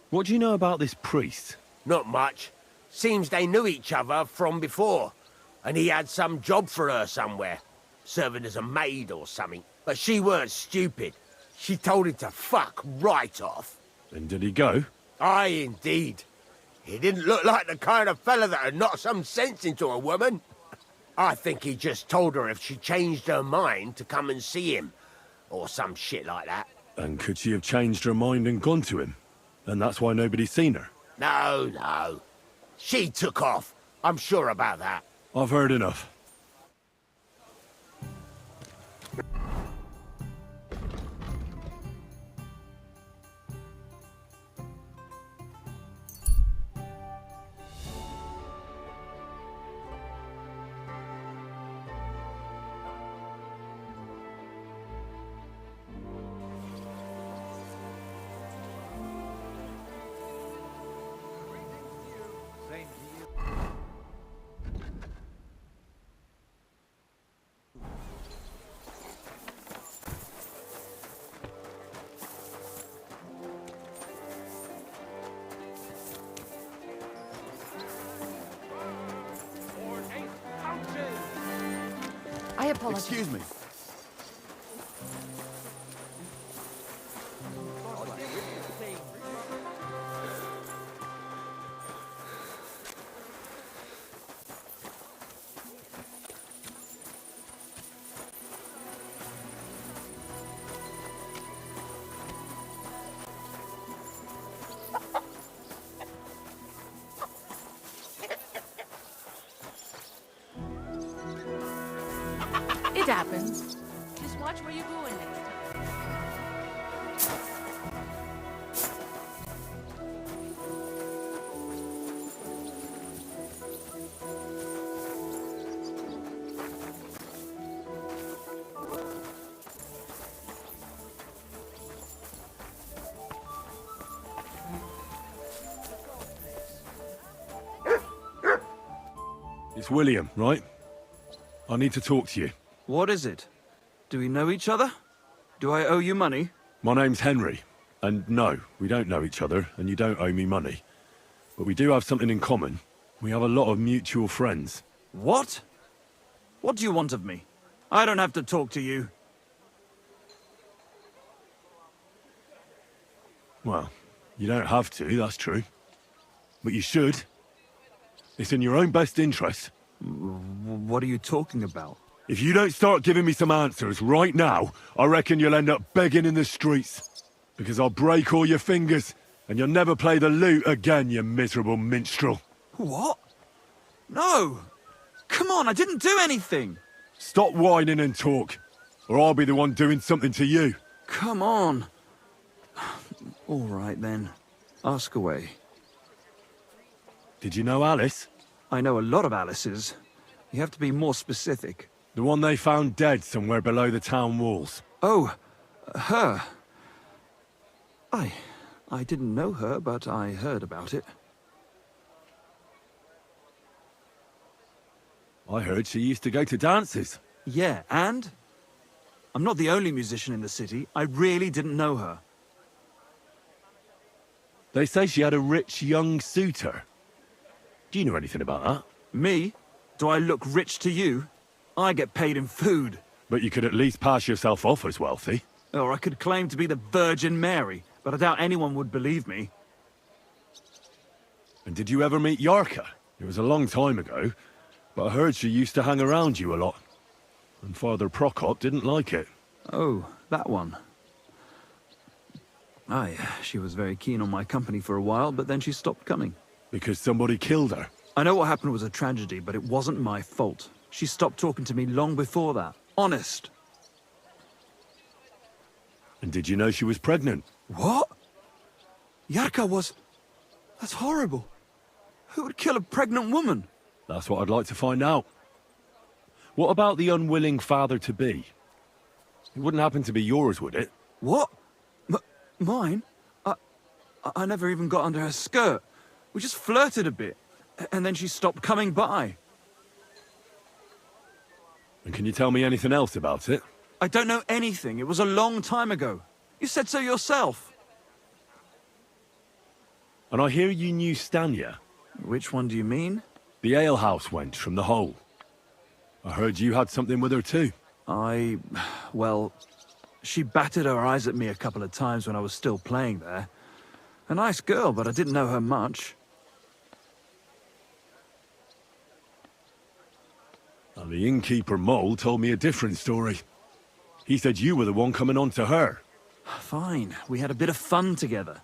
What do you know about this priest? Not much. Seems they knew each other from before, and he had some job for her somewhere, serving as a maid or something. But she weren't stupid. She told him to fuck right off. And did he go? Aye, indeed. He didn't look like the kind of fella that'd knock some sense into a woman. I think he just told her if she changed her mind to come and see him, or some shit like that. And could she have changed her mind and gone to him? And that's why nobody's seen her? No, no. She took off. I'm sure about that. I've heard enough. I apologize. Excuse me. It happens. Just watch where you're going next time. It's William, right? I need to talk to you. What is it? Do we know each other? Do I owe you money? My name's Henry, and no, we don't know each other, and you don't owe me money. But we do have something in common. We have a lot of mutual friends. What? What do you want of me? I don't have to talk to you. Well, you don't have to, that's true. But you should. It's in your own best interest. What are you talking about? If you don't start giving me some answers right now, I reckon you'll end up begging in the streets. Because I'll break all your fingers, and you'll never play the lute again, you miserable minstrel. What? No! Come on, I didn't do anything! Stop whining and talk, or I'll be the one doing something to you. Come on. All right, then. Ask away. Did you know Alice? I know a lot of Alices. You have to be more specific. The one they found dead somewhere below the town walls. Oh, her. I didn't know her, but I heard about it. I heard she used to go to dances. Yeah, and? I'm not the only musician in the city. I really didn't know her. They say she had a rich young suitor. Do you know anything about that? Me? Do I look rich to you? I get paid in food. But you could at least pass yourself off as wealthy. Or I could claim to be the Virgin Mary, but I doubt anyone would believe me. And did you ever meet Jarka? It was a long time ago, but I heard she used to hang around you a lot. And Father Prokop didn't like it. Oh, that one. Aye, she was very keen on my company for a while, but then she stopped coming. Because somebody killed her? I know what happened was a tragedy, but it wasn't my fault. She stopped talking to me long before that. Honest. And did you know she was pregnant? What? Jarka was... That's horrible. Who would kill a pregnant woman? That's what I'd like to find out. What about the unwilling father-to-be? It wouldn't happen to be yours, would it? What? Mine? I never even got under her skirt. We just flirted a bit, and then she stopped coming by. And can you tell me anything else about it? I don't know anything. It was a long time ago. You said so yourself. And I hear you knew Stanya. Which one do you mean? The alehouse wench from the hole. I heard you had something with her too. Well, she batted her eyes at me a couple of times when I was still playing there. A nice girl, but I didn't know her much. And the innkeeper Mole told me a different story. He said you were the one coming on to her. Fine, we had a bit of fun together.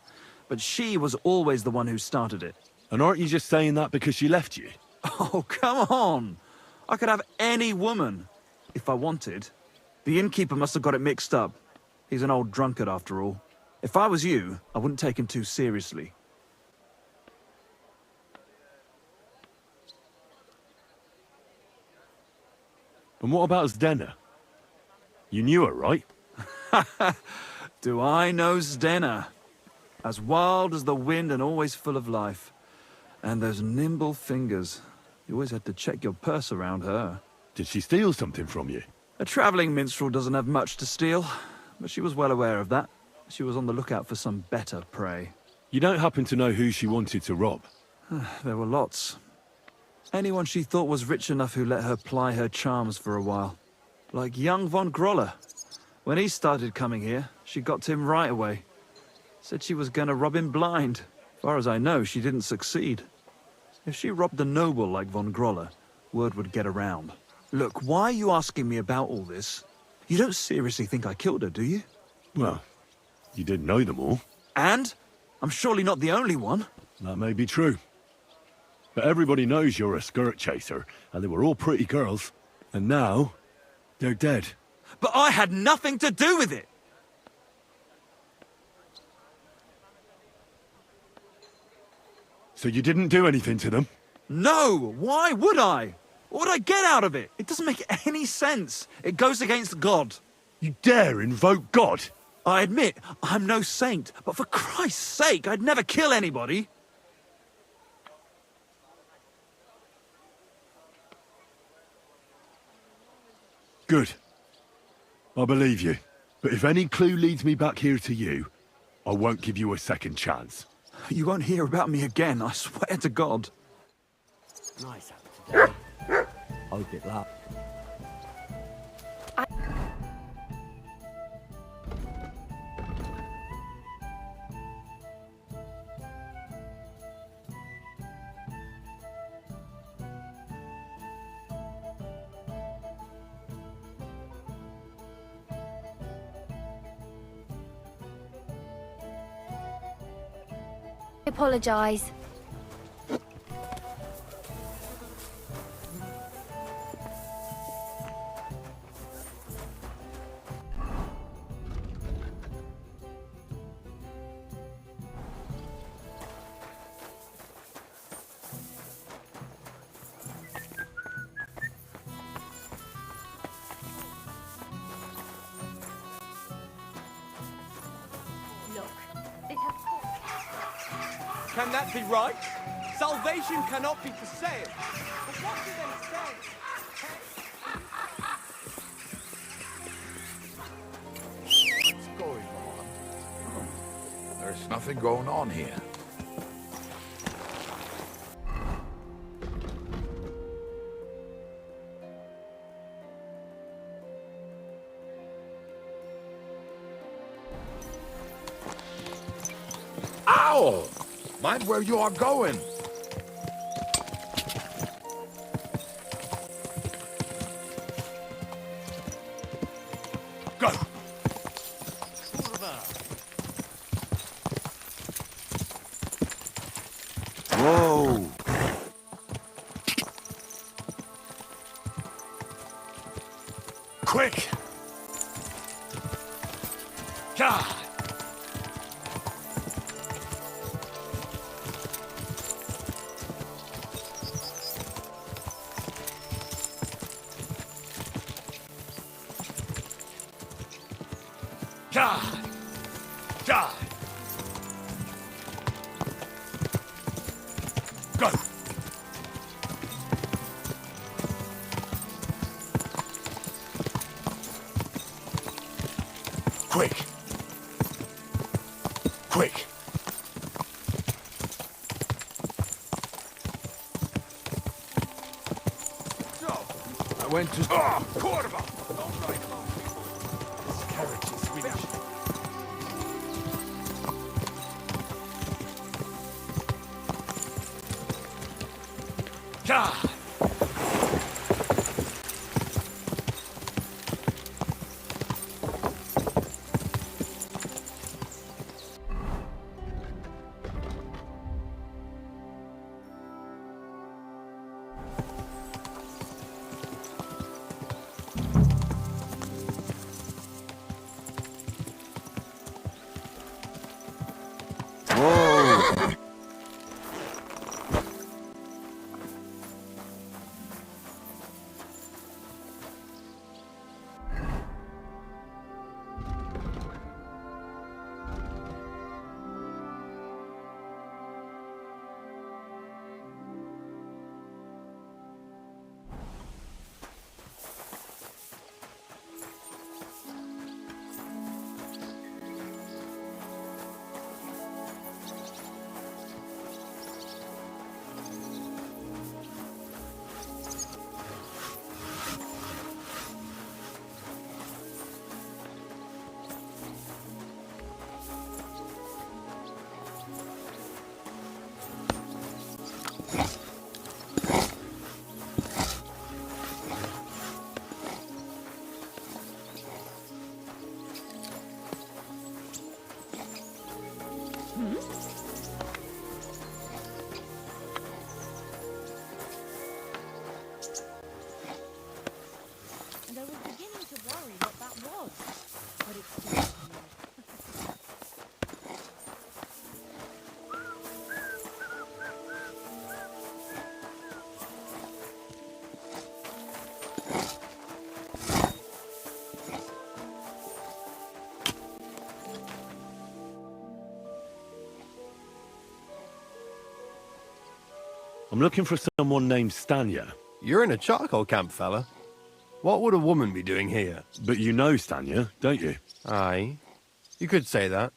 But she was always the one who started it. And aren't you just saying that because she left you? Oh, come on! I could have any woman, if I wanted. The innkeeper must have got it mixed up. He's an old drunkard after all. If I was you, I wouldn't take him too seriously. And what about Zdena? You knew her, right? Do I know Zdena? As wild as the wind and always full of life. And those nimble fingers. You always had to check your purse around her. Did she steal something from you? A travelling minstrel doesn't have much to steal, but she was well aware of that. She was on the lookout for some better prey. You don't happen to know who she wanted to rob? There were lots. Anyone she thought was rich enough who let her ply her charms for a while. Like young von Groller. When he started coming here, she got to him right away. Said she was gonna rob him blind. As far as I know, she didn't succeed. If she robbed a noble like von Groller, word would get around. Look, why are you asking me about all this? You don't seriously think I killed her, do you? Well, you did know them all. And? I'm surely not the only one. That may be true. But everybody knows you're a skirt chaser, and they were all pretty girls. And now, they're dead. But I had nothing to do with it! So you didn't do anything to them? No! Why would I? What would I get out of it? It doesn't make any sense. It goes against God. You dare invoke God? I admit, I'm no saint, but for Christ's sake, I'd never kill anybody. Good. I believe you. But if any clue leads me back here to you, I won't give you a second chance. You won't hear about me again, I swear to God. Nice out today. Hope it lasts. I apologise. Can that be right? Salvation cannot be for sale. But what do they say? What's going on? Oh, there's nothing going on here. Ow! Mind where you are going. Go! Whoa! Quick! God! God! God! Go! Quick! Quick! So, I went to... Ah! Quarterback! Don't write long people. This carriage is Swedish. God! Whoa! And I was beginning to worry what that was. But it's too late now. I'm looking for someone named Stanya. You're in a charcoal camp, fella. What would a woman be doing here? But you know Stanya, don't you? Aye. You could say that.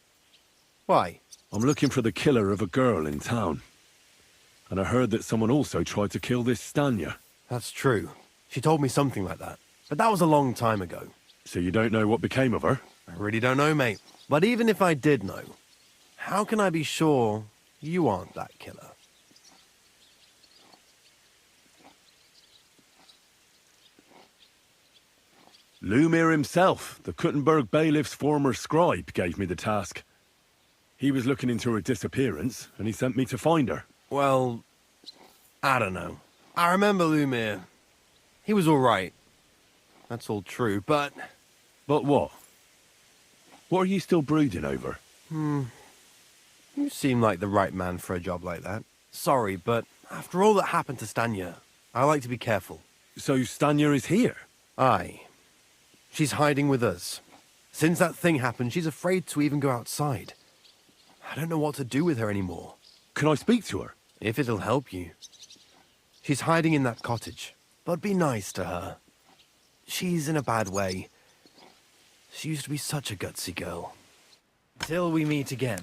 Why? I'm looking for the killer of a girl in town. And I heard that someone also tried to kill this Stanya. That's true. She told me something like that. But that was a long time ago. So you don't know what became of her? I really don't know, mate. But even if I did know, how can I be sure you aren't that killer? Lumir himself, the Kuttenberg bailiff's former scribe, gave me the task. He was looking into her disappearance, and he sent me to find her. Well, I don't know. I remember Lumir. He was all right. That's all true, but... But what? What are you still brooding over? You seem like the right man for a job like that. Sorry, but after all that happened to Stanya, I like to be careful. So Stanya is here? Aye. She's hiding with us. Since that thing happened, she's afraid to even go outside. I don't know what to do with her anymore. Can I speak to her? If it'll help you. She's hiding in that cottage, but be nice to her. She's in a bad way. She used to be such a gutsy girl. Till we meet again.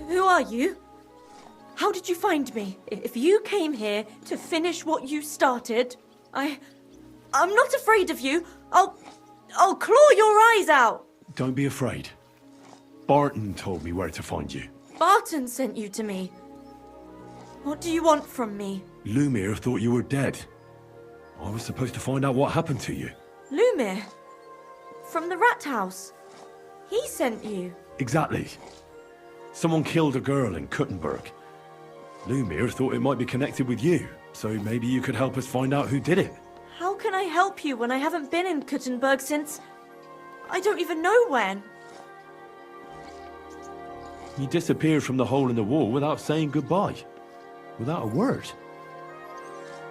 Who are you? How did you find me? If you came here to finish what you started, I'm not afraid of you. I'll claw your eyes out. Don't be afraid. Barton told me where to find you. Barton sent you to me. What do you want from me? Lumir thought you were dead. I was supposed to find out what happened to you. Lumir? From the rat house? He sent you? Exactly. Someone killed a girl in Kuttenberg. Lumir thought it might be connected with you, so maybe you could help us find out who did it. How can I help you when I haven't been in Kuttenberg since... I don't even know when. You disappeared from the hole in the wall without saying goodbye. Without a word.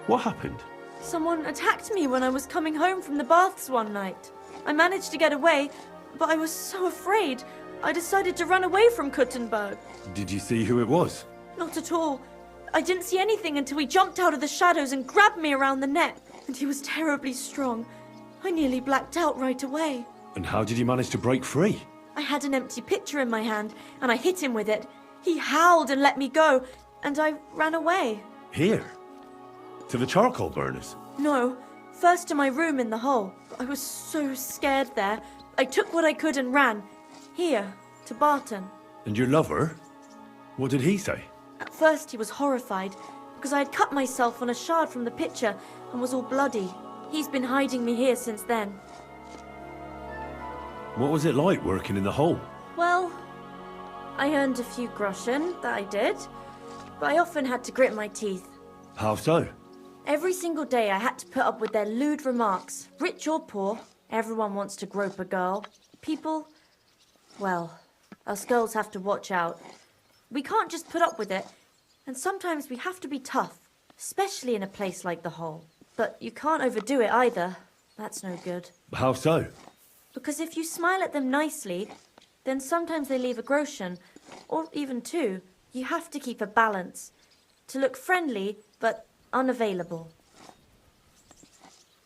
What happened? Someone attacked me when I was coming home from the baths one night. I managed to get away, but I was so afraid. I decided to run away from Kuttenberg. Did you see who it was? Not at all. I didn't see anything until he jumped out of the shadows and grabbed me around the neck. And he was terribly strong. I nearly blacked out right away. And how did you manage to break free? I had an empty pitcher in my hand, and I hit him with it. He howled and let me go, and I ran away. Here? To the charcoal burners? No, first to my room in the hole. I was so scared there. I took what I could and ran. Here, to Barton. And your lover? What did he say? At first he was horrified, because I had cut myself on a shard from the pitcher and was all bloody. He's been hiding me here since then. What was it like working in the hole? Well, I earned a few groschen, that I did, but I often had to grit my teeth. How so? Every single day I had to put up with their lewd remarks. Rich or poor, everyone wants to grope a girl. People, well, us girls have to watch out. We can't just put up with it, and sometimes we have to be tough, especially in a place like the hole. But you can't overdo it either. That's no good. How so? Because if you smile at them nicely, then sometimes they leave a groschen, or even two. You have to keep a balance. To look friendly, but unavailable.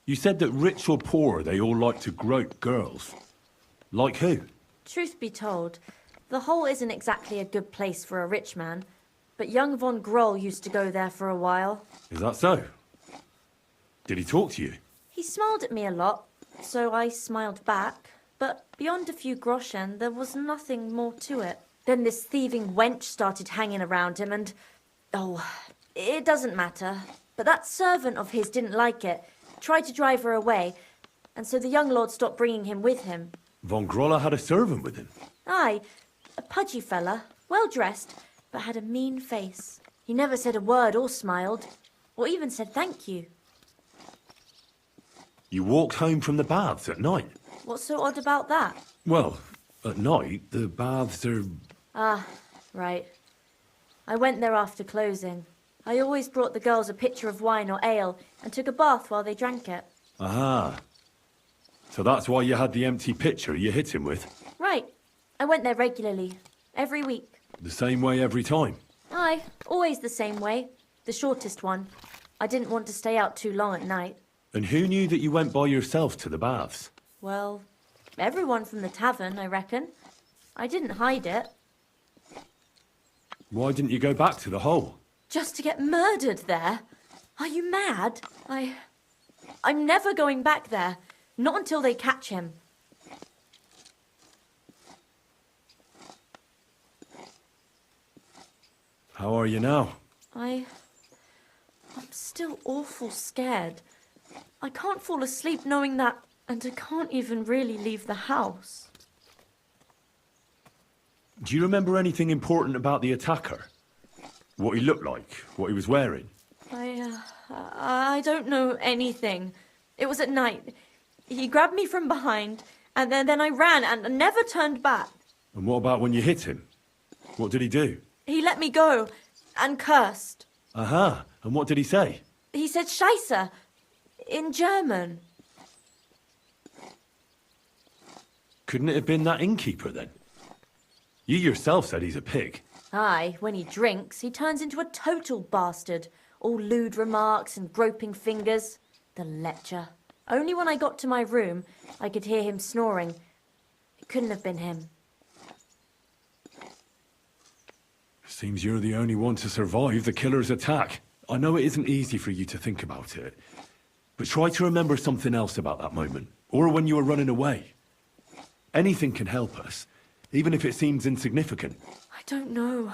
You said that rich or poor, they all like to grope girls. Like who? Truth be told, the hole isn't exactly a good place for a rich man, but young von Groll used to go there for a while. Is that so? Did he talk to you? He smiled at me a lot, so I smiled back, but beyond a few groschen, there was nothing more to it. Then this thieving wench started hanging around him and... Oh, it doesn't matter. But that servant of his didn't like it, tried to drive her away, and so the young lord stopped bringing him with him. Von Grolla had a servant with him? Aye, a pudgy fella, well-dressed, but had a mean face. He never said a word or smiled, or even said thank you. You walked home from the baths at night? What's so odd about that? Well, at night, the baths are... Ah, right. I went there after closing. I always brought the girls a pitcher of wine or ale and took a bath while they drank it. Aha. So that's why you had the empty pitcher you hit him with? Right. I went there regularly. Every week. The same way every time? Aye, always the same way. The shortest one. I didn't want to stay out too long at night. And who knew that you went by yourself to the baths? Well, everyone from the tavern, I reckon. I didn't hide it. Why didn't you go back to the hole? Just to get murdered there? Are you mad? I'm never going back there. Not until they catch him. How are you now? I'm still awful scared. I can't fall asleep knowing that, and I can't even really leave the house. Do you remember anything important about the attacker? What he looked like? What he was wearing? I don't know anything. It was at night. He grabbed me from behind, and then I ran and never turned back. And what about when you hit him? What did he do? He let me go and cursed. Aha. And what did he say? He said Scheisse in German. Couldn't it have been that innkeeper then? You yourself said he's a pig. Aye, when he drinks, he turns into a total bastard. All lewd remarks and groping fingers. The lecher. Only when I got to my room, I could hear him snoring. It couldn't have been him. Seems you're the only one to survive the killer's attack. I know it isn't easy for you to think about it, but try to remember something else about that moment, or when you were running away. Anything can help us, even if it seems insignificant. I don't know.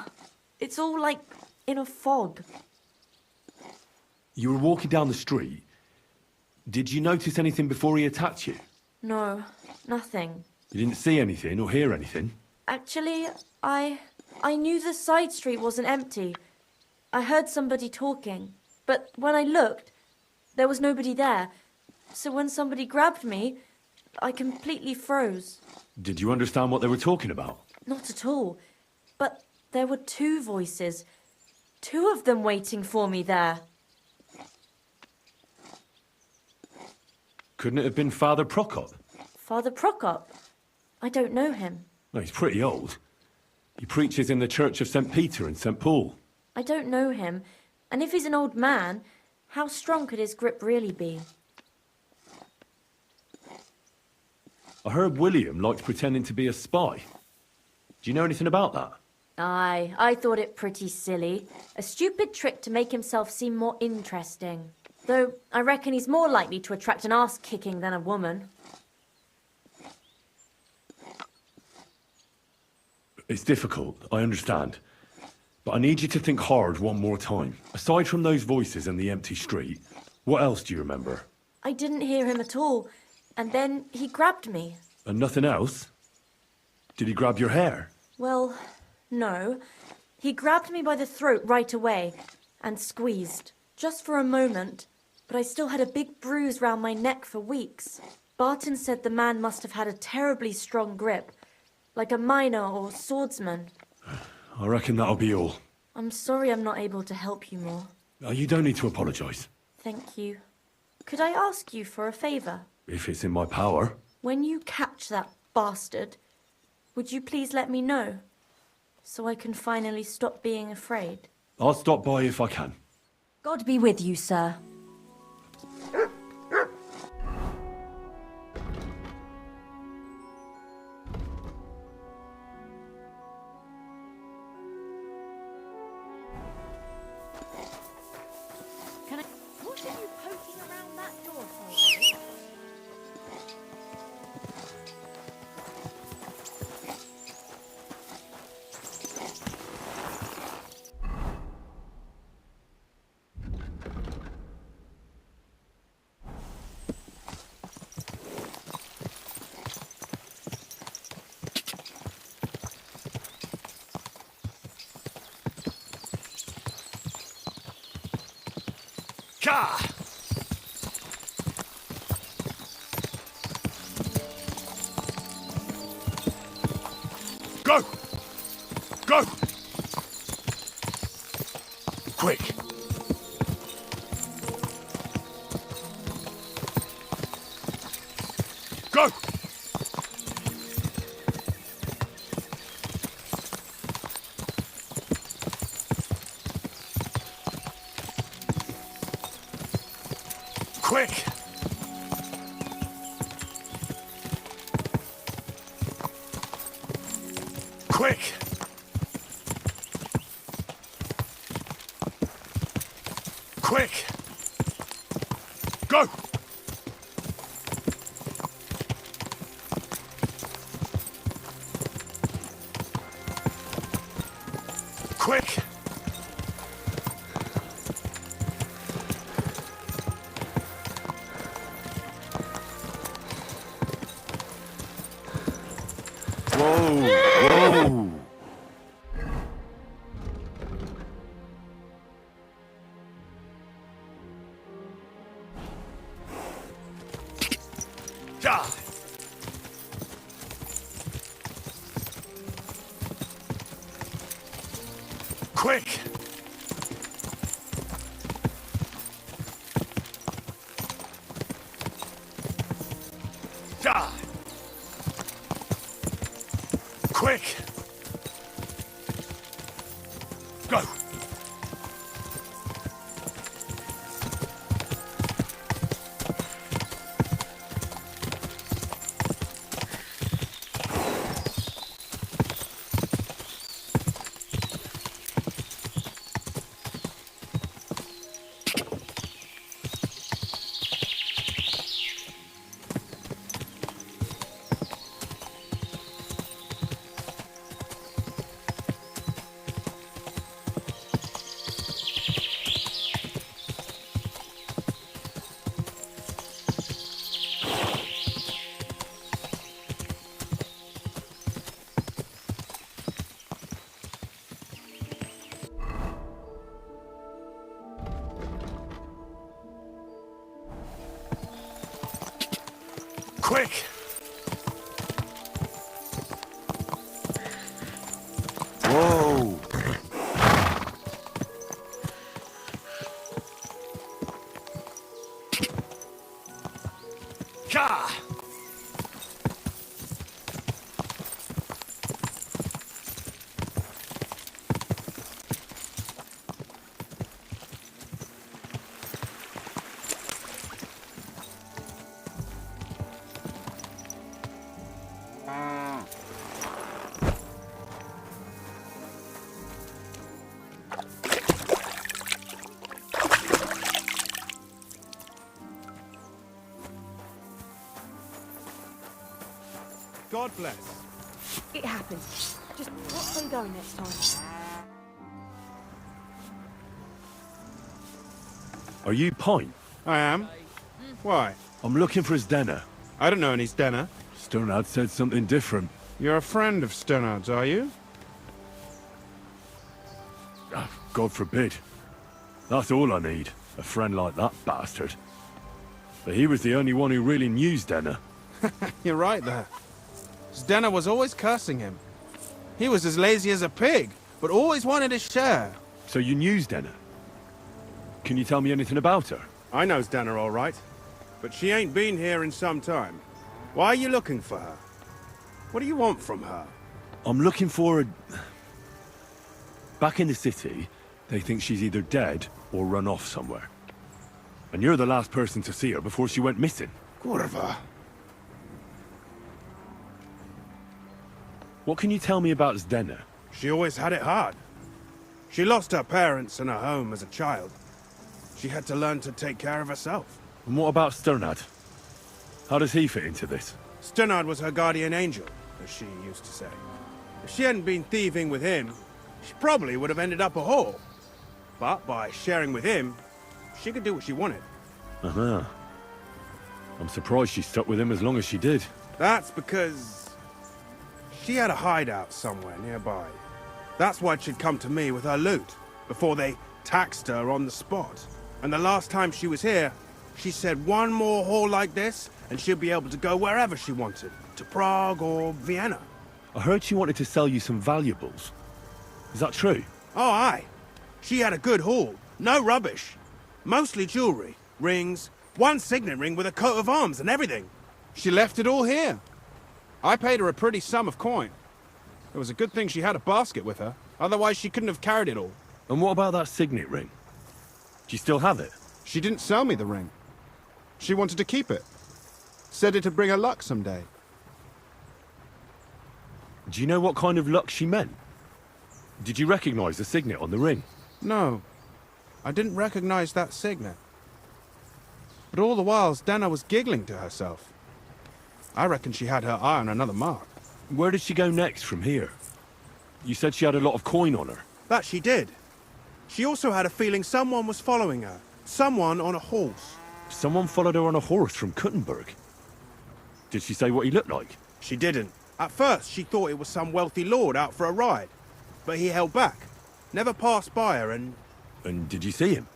It's all like in a fog. You were walking down the street. Did you notice anything before he attacked you? No, nothing. You didn't see anything or hear anything? Actually, I knew the side street wasn't empty. I heard somebody talking, but when I looked, there was nobody there. So when somebody grabbed me, I completely froze. Did you understand what they were talking about? Not at all. But there were two voices. Two of them waiting for me there. Couldn't it have been Father Prokop? Father Prokop? I don't know him. Well, he's pretty old. He preaches in the Church of St. Peter and St. Paul. I don't know him. And if he's an old man, how strong could his grip really be? I heard William liked pretending to be a spy. Do you know anything about that? Aye, I thought it pretty silly. A stupid trick to make himself seem more interesting. Though I reckon he's more likely to attract an arse-kicking than a woman. It's difficult, I understand. But I need you to think hard one more time. Aside from those voices and the empty street, what else do you remember? I didn't hear him at all. And then he grabbed me. And nothing else? Did he grab your hair? Well, no. He grabbed me by the throat right away and squeezed. Just for a moment. But I still had a big bruise round my neck for weeks. Barton said the man must have had a terribly strong grip. Like a miner or swordsman. I reckon that'll be all. I'm sorry I'm not able to help you more. You don't need to apologise. Thank you. Could I ask you for a favour? If it's in my power. When you catch that bastard, would you please let me know? So I can finally stop being afraid. I'll stop by if I can. God be with you, sir. What are you poking around that door for? Ka! Go! Go! Quick! Go! Quick! Quick! Quick! Go! Quick! Whoa! Whoa! Ja! Quick! Ja! Quick! Go! Quick! Whoa! Ka! God bless. It happens. Just watch where you're going next time. Are you Pine? I am. Why? I'm looking for Zdena. I don't know any Zdena. Sternad said something different. You're a friend of Sternad's, are you? Ah, God forbid. That's all I need. A friend like that bastard. But he was the only one who really knew Zdena. You're right there. Zdena was always cursing him. He was as lazy as a pig, but always wanted his share. So you knew Zdena? Can you tell me anything about her? I know Zdena all right, but she ain't been here in some time. Why are you looking for her? What do you want from her? I'm looking for a... Back in the city, they think she's either dead or run off somewhere. And you're the last person to see her before she went missing. Kurva. What can you tell me about Zdena? She always had it hard. She lost her parents and her home as a child. She had to learn to take care of herself. And what about Sternad? How does he fit into this? Sternad was her guardian angel, as she used to say. If she hadn't been thieving with him, she probably would have ended up a whore. But by sharing with him, she could do what she wanted. Uh-huh. I'm surprised she stuck with him as long as she did. That's because she had a hideout somewhere nearby. That's why she'd come to me with her loot, before they taxed her on the spot. And the last time she was here, she said one more haul like this, and she'll be able to go wherever she wanted. To Prague or Vienna. I heard she wanted to sell you some valuables. Is that true? Oh, aye. She had a good haul. No rubbish. Mostly jewelry, rings, one signet ring with a coat of arms and everything. She left it all here. I paid her a pretty sum of coin. It was a good thing she had a basket with her. Otherwise, she couldn't have carried it all. And what about that signet ring? Do you still have it? She didn't sell me the ring. She wanted to keep it. Said it'd bring her luck someday. Do you know what kind of luck she meant? Did you recognize the signet on the ring? No. I didn't recognize that signet. But all the while, Zdena was giggling to herself. I reckon she had her eye on another mark. Where did she go next from here? You said she had a lot of coin on her. That she did. She also had a feeling someone was following her. Someone on a horse. Someone followed her on a horse from Kuttenberg. Did she say what he looked like? She didn't. At first, she thought it was some wealthy lord out for a ride. But he held back. Never passed by her and... And did you see him?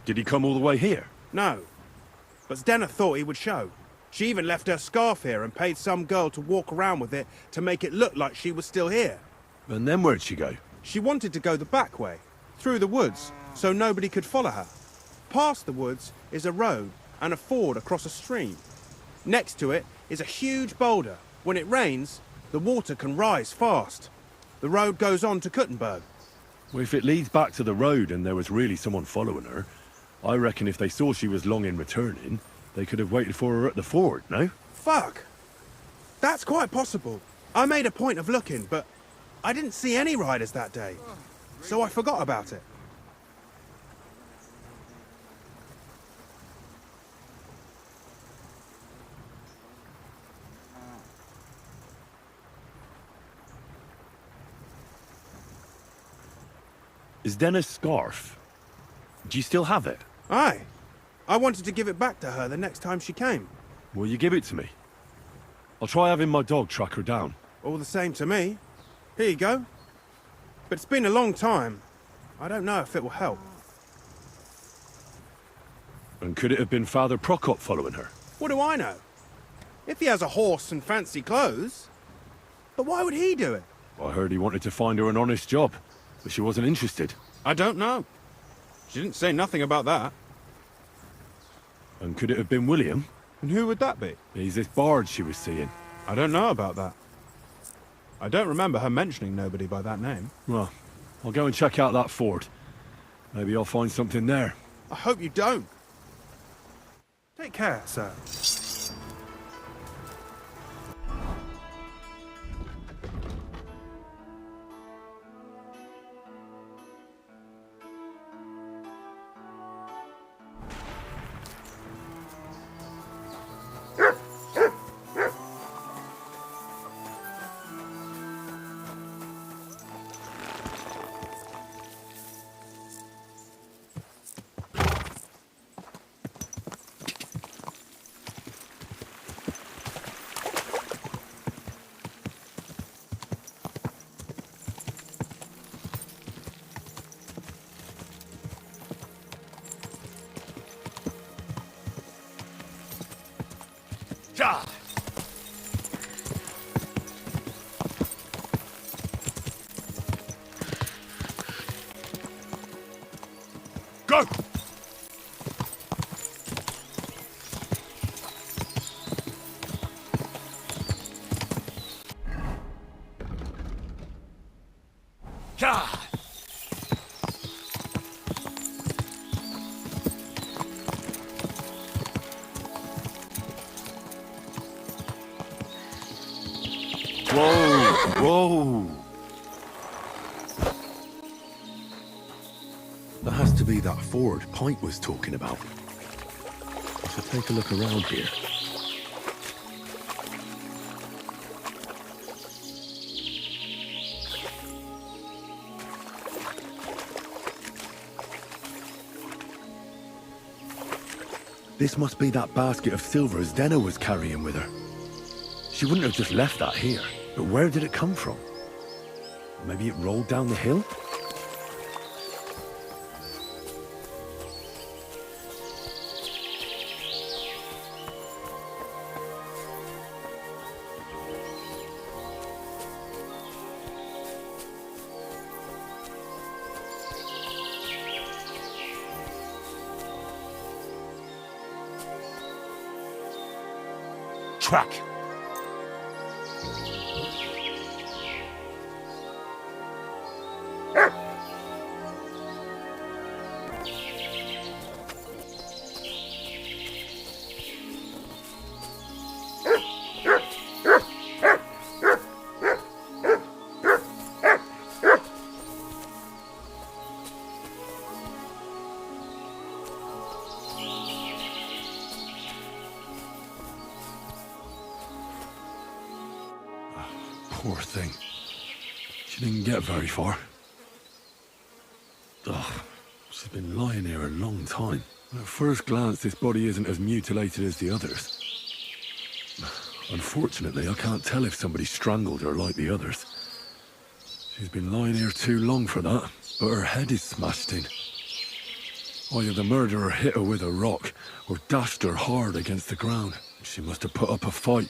Did he come all the way here? No. But Zdena thought he would show. She even left her scarf here and paid some girl to walk around with it to make it look like she was still here. And then where'd she go? She wanted to go the back way, through the woods, so nobody could follow her. Past the woods is a road and a ford across a stream. Next to it is a huge boulder. When it rains, the water can rise fast. The road goes on to Kuttenberg. Well, if it leads back to the road and there was really someone following her, I reckon if they saw she was long in returning, they could have waited for her at the ford, no? Fuck! That's quite possible. I made a point of looking, but I didn't see any riders that day, so I forgot about it. Is Zdena's scarf? Do you still have it? Aye. I wanted to give it back to her the next time she came. Will you give it to me? I'll try having my dog track her down. All the same to me. Here you go. But it's been a long time. I don't know if it will help. And could it have been Father Prokop following her? What do I know? If he has a horse and fancy clothes. But why would he do it? I heard he wanted to find her an honest job, but she wasn't interested. I don't know. She didn't say nothing about that. And could it have been William? And who would that be? He's this bard she was seeing. I don't know about that. I don't remember her mentioning nobody by that name. Well, I'll go and check out that fort. Maybe I'll find something there. I hope you don't. Take care, sir. Go! Whoa! That has to be that ford Pint was talking about. I should take a look around here. This must be that basket of silver Zdena was carrying with her. She wouldn't have just left that here. But where did it come from? Maybe it rolled down the hill? truck. Poor thing. She didn't get very far. Ugh, she's been lying here a long time. At first glance, this body isn't as mutilated as the others. Unfortunately, I can't tell if somebody strangled her like the others. She's been lying here too long for that, but her head is smashed in. Either the murderer hit her with a rock, or dashed her hard against the ground. She must have put up a fight.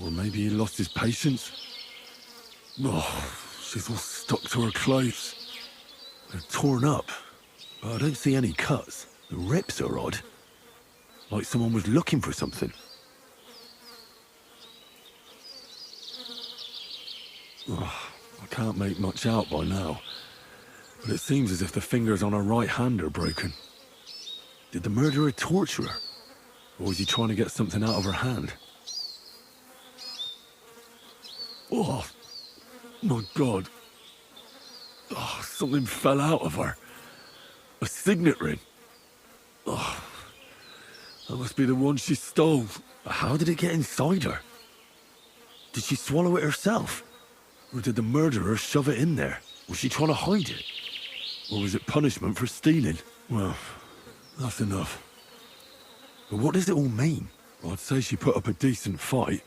Or maybe he lost his patience. Oh, she's all stuck to her clothes. They're torn up, but I don't see any cuts. The rips are odd. Like someone was looking for something. Oh, I can't make much out by now, but it seems as if the fingers on her right hand are broken. Did the murderer torture her? Or was he trying to get something out of her hand? Oh, my God. Oh, something fell out of her. A signet ring. Oh, that must be the one she stole. How did it get inside her? Did she swallow it herself? Or did the murderer shove it in there? Was she trying to hide it? Or was it punishment for stealing? Well, that's enough. But what does it all mean? I'd say she put up a decent fight,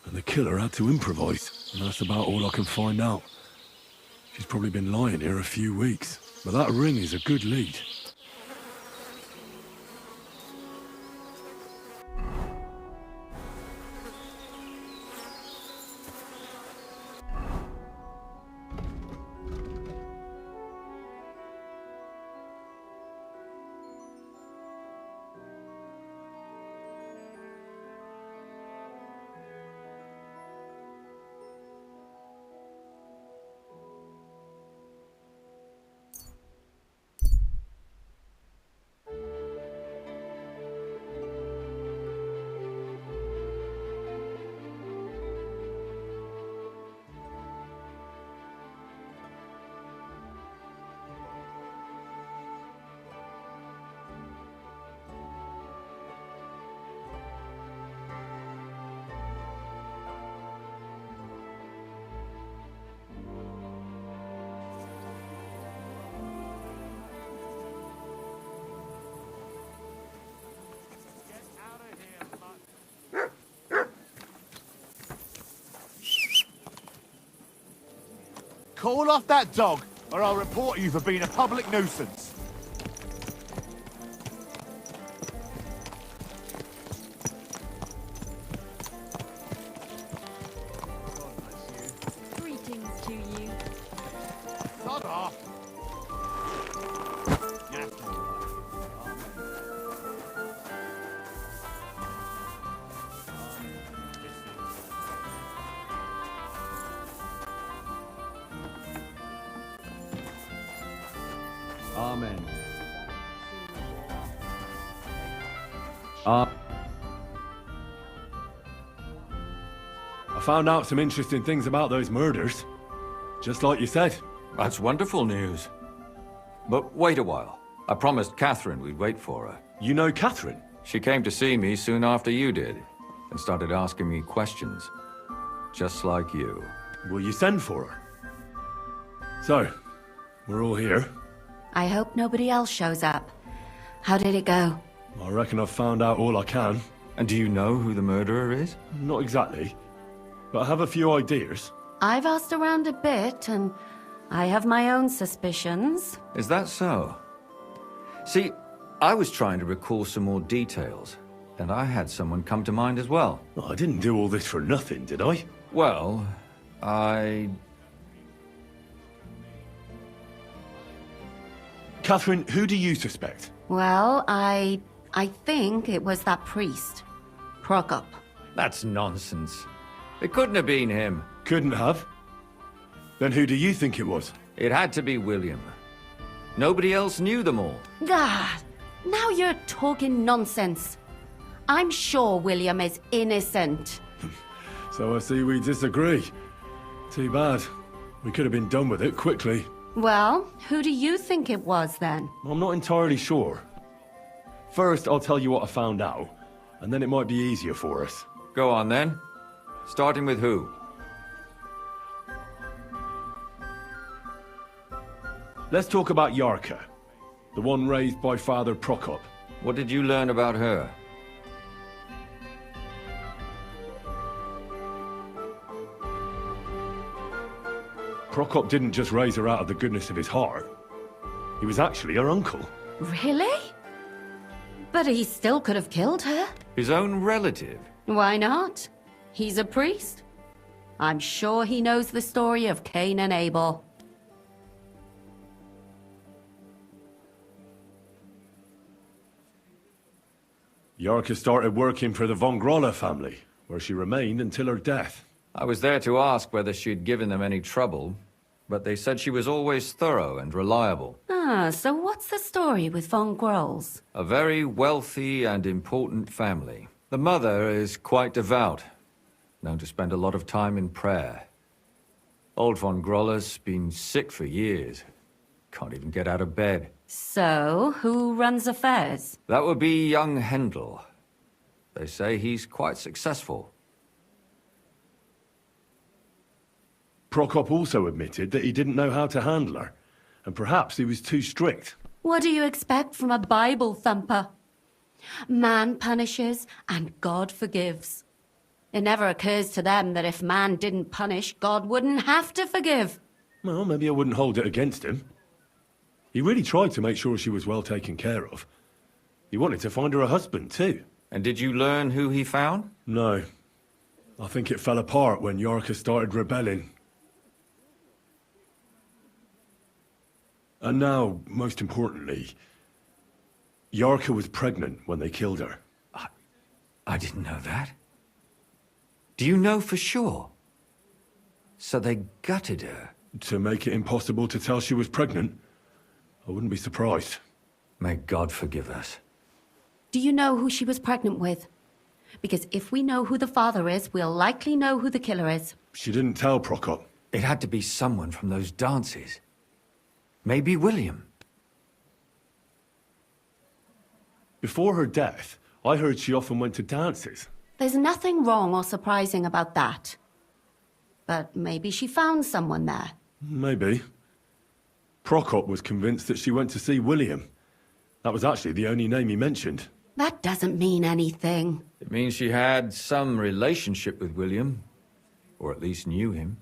and the killer had to improvise, and that's about all I can find out. She's probably been lying here a few weeks, but that ring is a good lead. Call off that dog, or I'll report you for being a public nuisance. Greetings to you. Sod off. Amen. I found out some interesting things about those murders. Just like you said. That's wonderful news. But wait a while. I promised Katherine we'd wait for her. You know Katherine? She came to see me soon after you did, and started asking me questions. Just like you. Will you send for her? So, we're all here. I hope nobody else shows up. How did it go? I reckon I've found out all I can. And do you know who the murderer is? Not exactly, but I have a few ideas. I've asked around a bit, and I have my own suspicions. Is that so? See, I was trying to recall some more details, and I had someone come to mind as well. I didn't do all this for nothing, did I? Well, Katherine, who do you suspect? Well, I think it was that priest, Prokop. That's nonsense. It couldn't have been him. Couldn't have? Then who do you think it was? It had to be William. Nobody else knew them all. Ah, now you're talking nonsense. I'm sure William is innocent. So I see we disagree. Too bad. We could have been done with it quickly. Well, who do you think it was then? I'm not entirely sure. First, I'll tell you what I found out, and then it might be easier for us. Go on then. Starting with who? Let's talk about Jarka, the one raised by Father Prokop. What did you learn about her? Prokop didn't just raise her out of the goodness of his heart. He was actually her uncle. Really? But he still could have killed her. His own relative? Why not? He's a priest. I'm sure he knows the story of Cain and Abel. Jarka started working for the von Grolle family, where she remained until her death. I was there to ask whether she'd given them any trouble, but they said she was always thorough and reliable. Ah, so what's the story with von Grolls? A very wealthy and important family. The mother is quite devout, known to spend a lot of time in prayer. Old von Grolle's been sick for years. Can't even get out of bed. So, who runs affairs? That would be young Hendel. They say he's quite successful. Prokop also admitted that he didn't know how to handle her, and perhaps he was too strict. What do you expect from a Bible thumper? Man punishes and God forgives. It never occurs to them that if man didn't punish, God wouldn't have to forgive. Well, maybe I wouldn't hold it against him. He really tried to make sure she was well taken care of. He wanted to find her a husband, too. And did you learn who he found? No. I think it fell apart when Jarka started rebelling. And now, most importantly, Jarka was pregnant when they killed her. I didn't know that. Do you know for sure? So they gutted her? To make it impossible to tell she was pregnant? I wouldn't be surprised. May God forgive us. Do you know who she was pregnant with? Because if we know who the father is, we'll likely know who the killer is. She didn't tell Prokop. It had to be someone from those dances. Maybe William. Before her death, I heard she often went to dances. There's nothing wrong or surprising about that. But maybe she found someone there. Maybe. Prokop was convinced that she went to see William. That was actually the only name he mentioned. That doesn't mean anything. It means she had some relationship with William. Or at least knew him.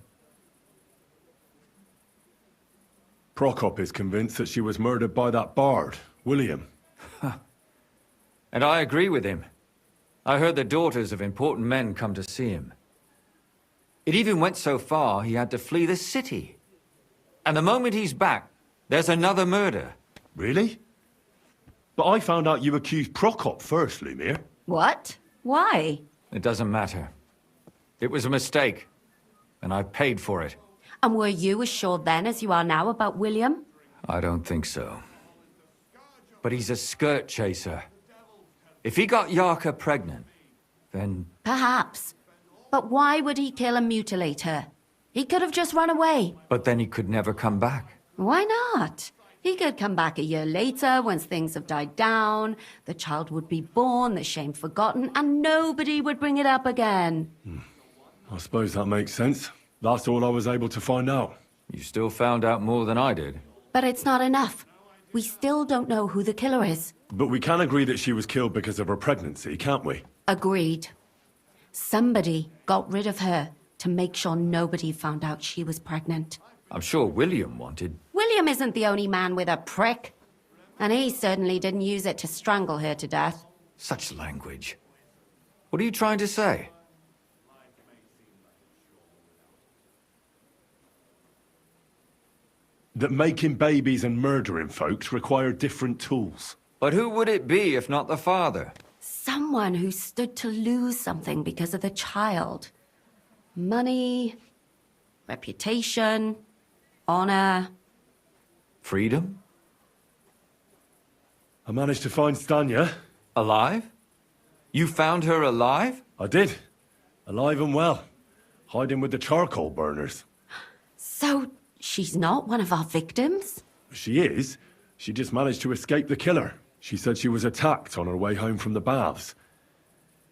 Prokop is convinced that she was murdered by that bard, William. And I agree with him. I heard the daughters of important men come to see him. It even went so far he had to flee the city. And the moment he's back, there's another murder. Really? But I found out you accused Prokop first, Lumir. What? Why? It doesn't matter. It was a mistake. And I paid for it. And were you as sure then as you are now about William? I don't think so. But he's a skirt chaser. If he got Jarka pregnant, then... Perhaps. But why would he kill and mutilate her? He could have just run away. But then he could never come back. Why not? He could come back a year later, once things have died down, the child would be born, the shame forgotten, and nobody would bring it up again. I suppose that makes sense. That's all I was able to find out. You still found out more than I did. But it's not enough. We still don't know who the killer is. But we can agree that she was killed because of her pregnancy, can't we? Agreed. Somebody got rid of her to make sure nobody found out she was pregnant. I'm sure William wanted... William isn't the only man with a prick. And he certainly didn't use it to strangle her to death. Such language. What are you trying to say? That making babies and murdering folks require different tools. But who would it be if not the father? Someone someone who stood to lose something because of the child. Money, reputation, honor. Freedom? I managed to find Stanya. Alive? You found her alive? I did. Alive and well. Hiding with the charcoal burners. So, she's not one of our victims? She is. She just managed to escape the killer. She said she was attacked on her way home from the baths.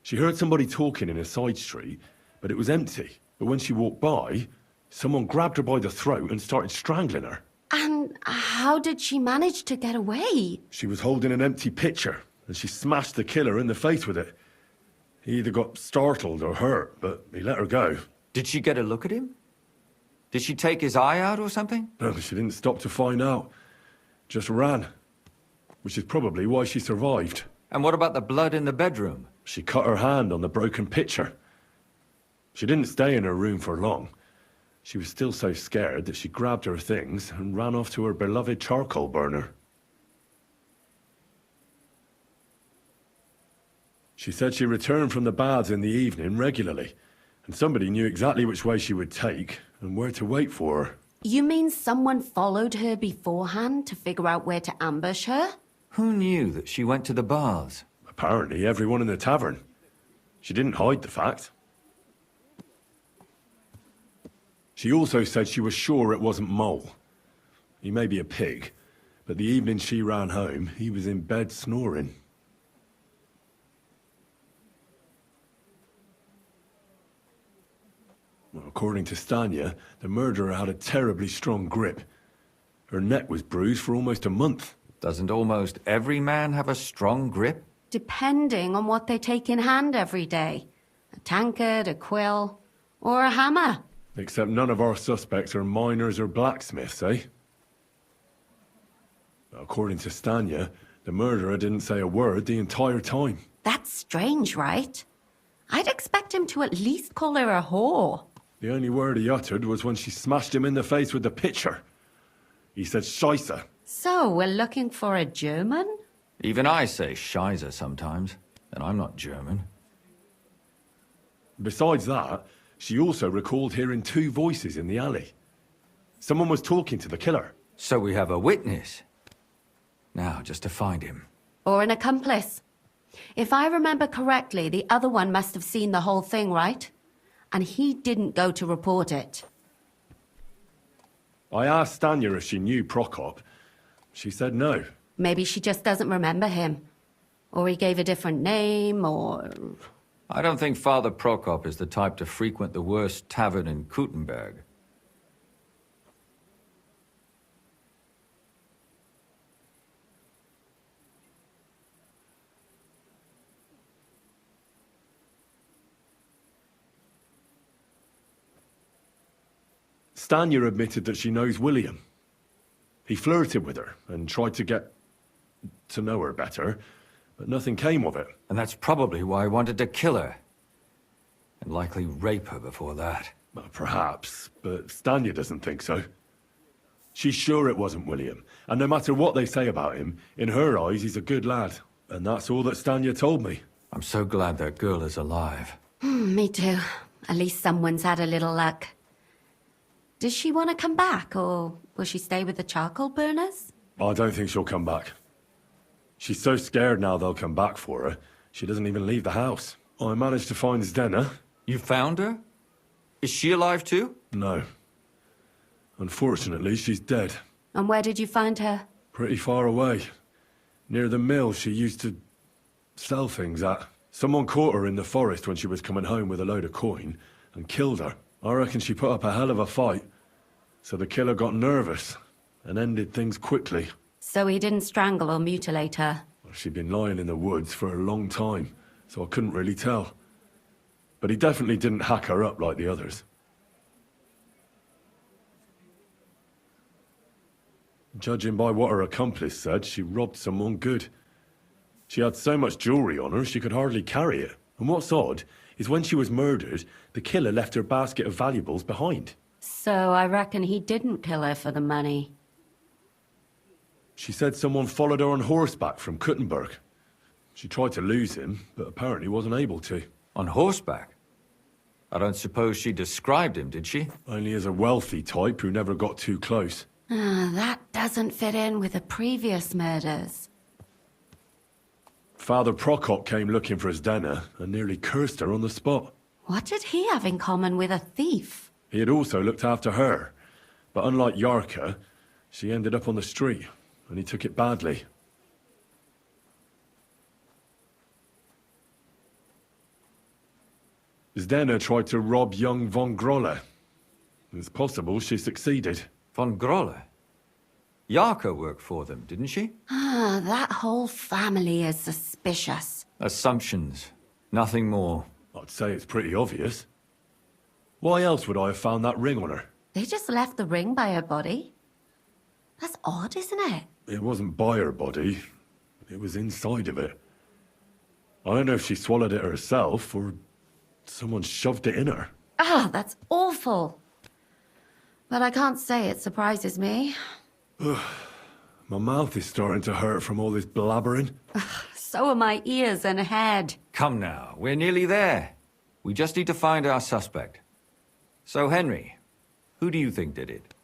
She heard somebody talking in a side street, but it was empty. But when she walked by, someone grabbed her by the throat and started strangling her. And how did she manage to get away? She was holding an empty pitcher, and she smashed the killer in the face with it. He either got startled or hurt, but he let her go. Did she get a look at him? Did she take his eye out or something? No, she didn't stop to find out. Just ran. Which is probably why she survived. And what about the blood in the bedroom? She cut her hand on the broken pitcher. She didn't stay in her room for long. She was still so scared that she grabbed her things and ran off to her beloved charcoal burner. She said she returned from the baths in the evening regularly, and somebody knew exactly which way she would take and where to wait for her. You mean someone followed her beforehand to figure out where to ambush her? Who knew that she went to the baths? Apparently everyone in the tavern. She didn't hide the fact. She also said she was sure it wasn't Mole. He may be a pig, but the evening she ran home, he was in bed snoring. Well, according to Stanya, the murderer had a terribly strong grip. Her neck was bruised for almost a month. Doesn't almost every man have a strong grip? Depending on what they take in hand every day. A tankard, a quill, or a hammer. Except none of our suspects are miners or blacksmiths, eh? According to Stanya, the murderer didn't say a word the entire time. That's strange, right? I'd expect him to at least call her a whore. The only word he uttered was when she smashed him in the face with the pitcher. He said Scheisse. So, we're looking for a German? Even I say Scheiße sometimes, and I'm not German. Besides that, she also recalled hearing two voices in the alley. Someone was talking to the killer. So we have a witness. Now, just to find him. Or an accomplice. If I remember correctly, the other one must have seen the whole thing, right? And he didn't go to report it. I asked Stanya if she knew Prokop. She said no. Maybe she just doesn't remember him. Or he gave a different name, or... I don't think Father Prokop is the type to frequent the worst tavern in Kuttenberg. Stanya admitted that she knows William. He flirted with her and tried to get to know her better, but nothing came of it. And that's probably why he wanted to kill her. And likely rape her before that. Well, perhaps, but Stanya doesn't think so. She's sure it wasn't William, and no matter what they say about him, in her eyes he's a good lad. And that's all that Stanya told me. I'm so glad that girl is alive. Me too. At least someone's had a little luck. Does she want to come back, or will she stay with the charcoal burners? I don't think she'll come back. She's so scared now they'll come back for her, she doesn't even leave the house. I managed to find Zdena. You found her? Is she alive too? No. Unfortunately, she's dead. And where did you find her? Pretty far away. Near the mill she used to sell things at. Someone caught her in the forest when she was coming home with a load of coin and killed her. I reckon she put up a hell of a fight. So the killer got nervous and ended things quickly. So he didn't strangle or mutilate her? She'd been lying in the woods for a long time, so I couldn't really tell. But he definitely didn't hack her up like the others. Judging by what her accomplice said, she robbed someone good. She had so much jewelry on her, she could hardly carry it. And what's odd is when she was murdered, the killer left her basket of valuables behind. So I reckon he didn't kill her for the money. She said someone followed her on horseback from Kuttenberg. She tried to lose him, but apparently wasn't able to. On horseback? I don't suppose she described him, did she? Only as a wealthy type who never got too close. That doesn't fit in with the previous murders. Father Prokop came looking for Zdena and nearly cursed her on the spot. What did he have in common with a thief? He had also looked after her, but unlike Jarka, she ended up on the street, and he took it badly. Zdena tried to rob young von Grolle. It's possible she succeeded. Von Grolle? Jarka worked for them, didn't she? That whole family is suspicious. Assumptions. Nothing more. I'd say it's pretty obvious. Why else would I have found that ring on her? They just left the ring by her body. That's odd, isn't it? It wasn't by her body. It was inside of it. I don't know if she swallowed it herself, or someone shoved it in her. That's awful. But I can't say it surprises me. My mouth is starting to hurt from all this blabbering. So are my ears and head. Come now, we're nearly there. We just need to find our suspect. So, Henry, who do you think did it?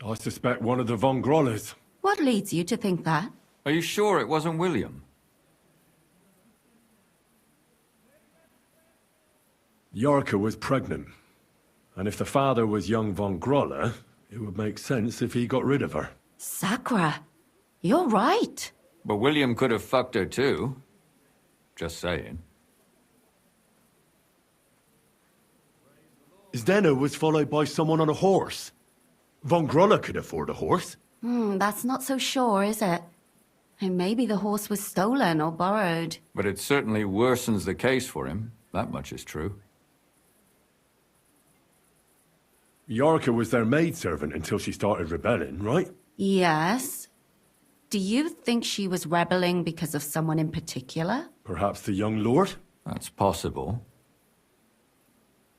I suspect one of the von Grolles. What leads you to think that? Are you sure it wasn't William? Jarka was pregnant. And if the father was young von Grolle, it would make sense if he got rid of her. Sakura, you're right. But William could have fucked her too. Just saying. Zdena was followed by someone on a horse. Von Grolle could afford a horse. That's not so sure, is it? And maybe the horse was stolen or borrowed. But it certainly worsens the case for him. That much is true. Jarka was their maidservant until she started rebelling, right? Yes. Do you think she was rebelling because of someone in particular? Perhaps the young lord? That's possible.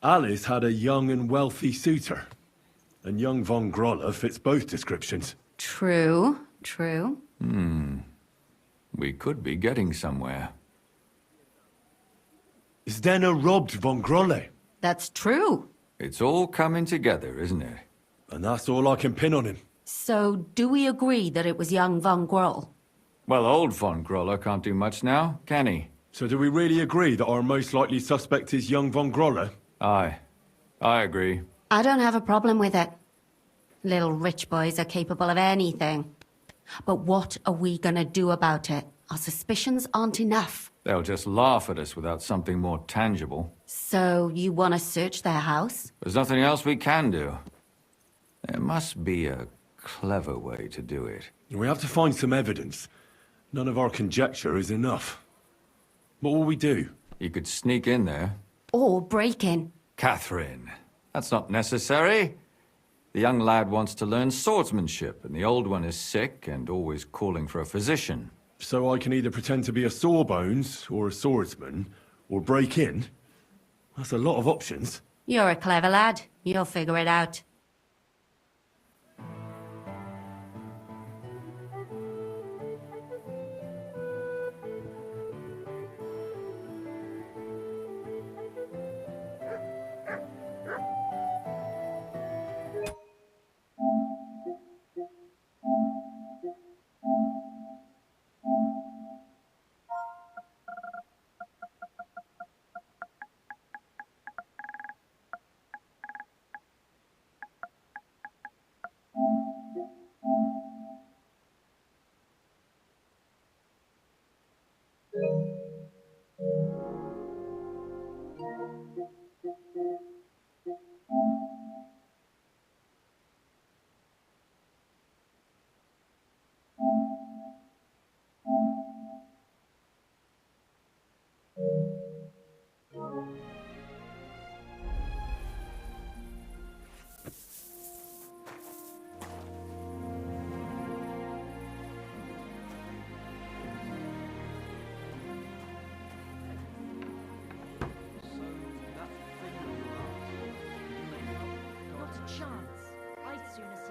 Alice had a young and wealthy suitor. And young von Grolle fits both descriptions. True. We could be getting somewhere. Zdena robbed von Grolle. That's true. It's all coming together, isn't it? And that's all I can pin on him. So, do we agree that it was young von Groll? Well, old von Grolle can't do much now, can he? So do we really agree that our most likely suspect is young von Grolle? Aye. I agree. I don't have a problem with it. Little rich boys are capable of anything. But what are we gonna do about it? Our suspicions aren't enough. They'll just laugh at us without something more tangible. So, you want to search their house? There's nothing else we can do. There must be a clever way to do it. We have to find some evidence. None of our conjecture is enough. What will we do? You could sneak in there. Or break in. Katherine, that's not necessary. The young lad wants to learn swordsmanship, and the old one is sick and always calling for a physician. So I can either pretend to be a sawbones, or a swordsman, or break in? That's a lot of options. You're a clever lad. You'll figure it out.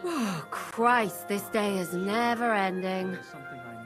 Oh, Christ, this day is never ending. Something I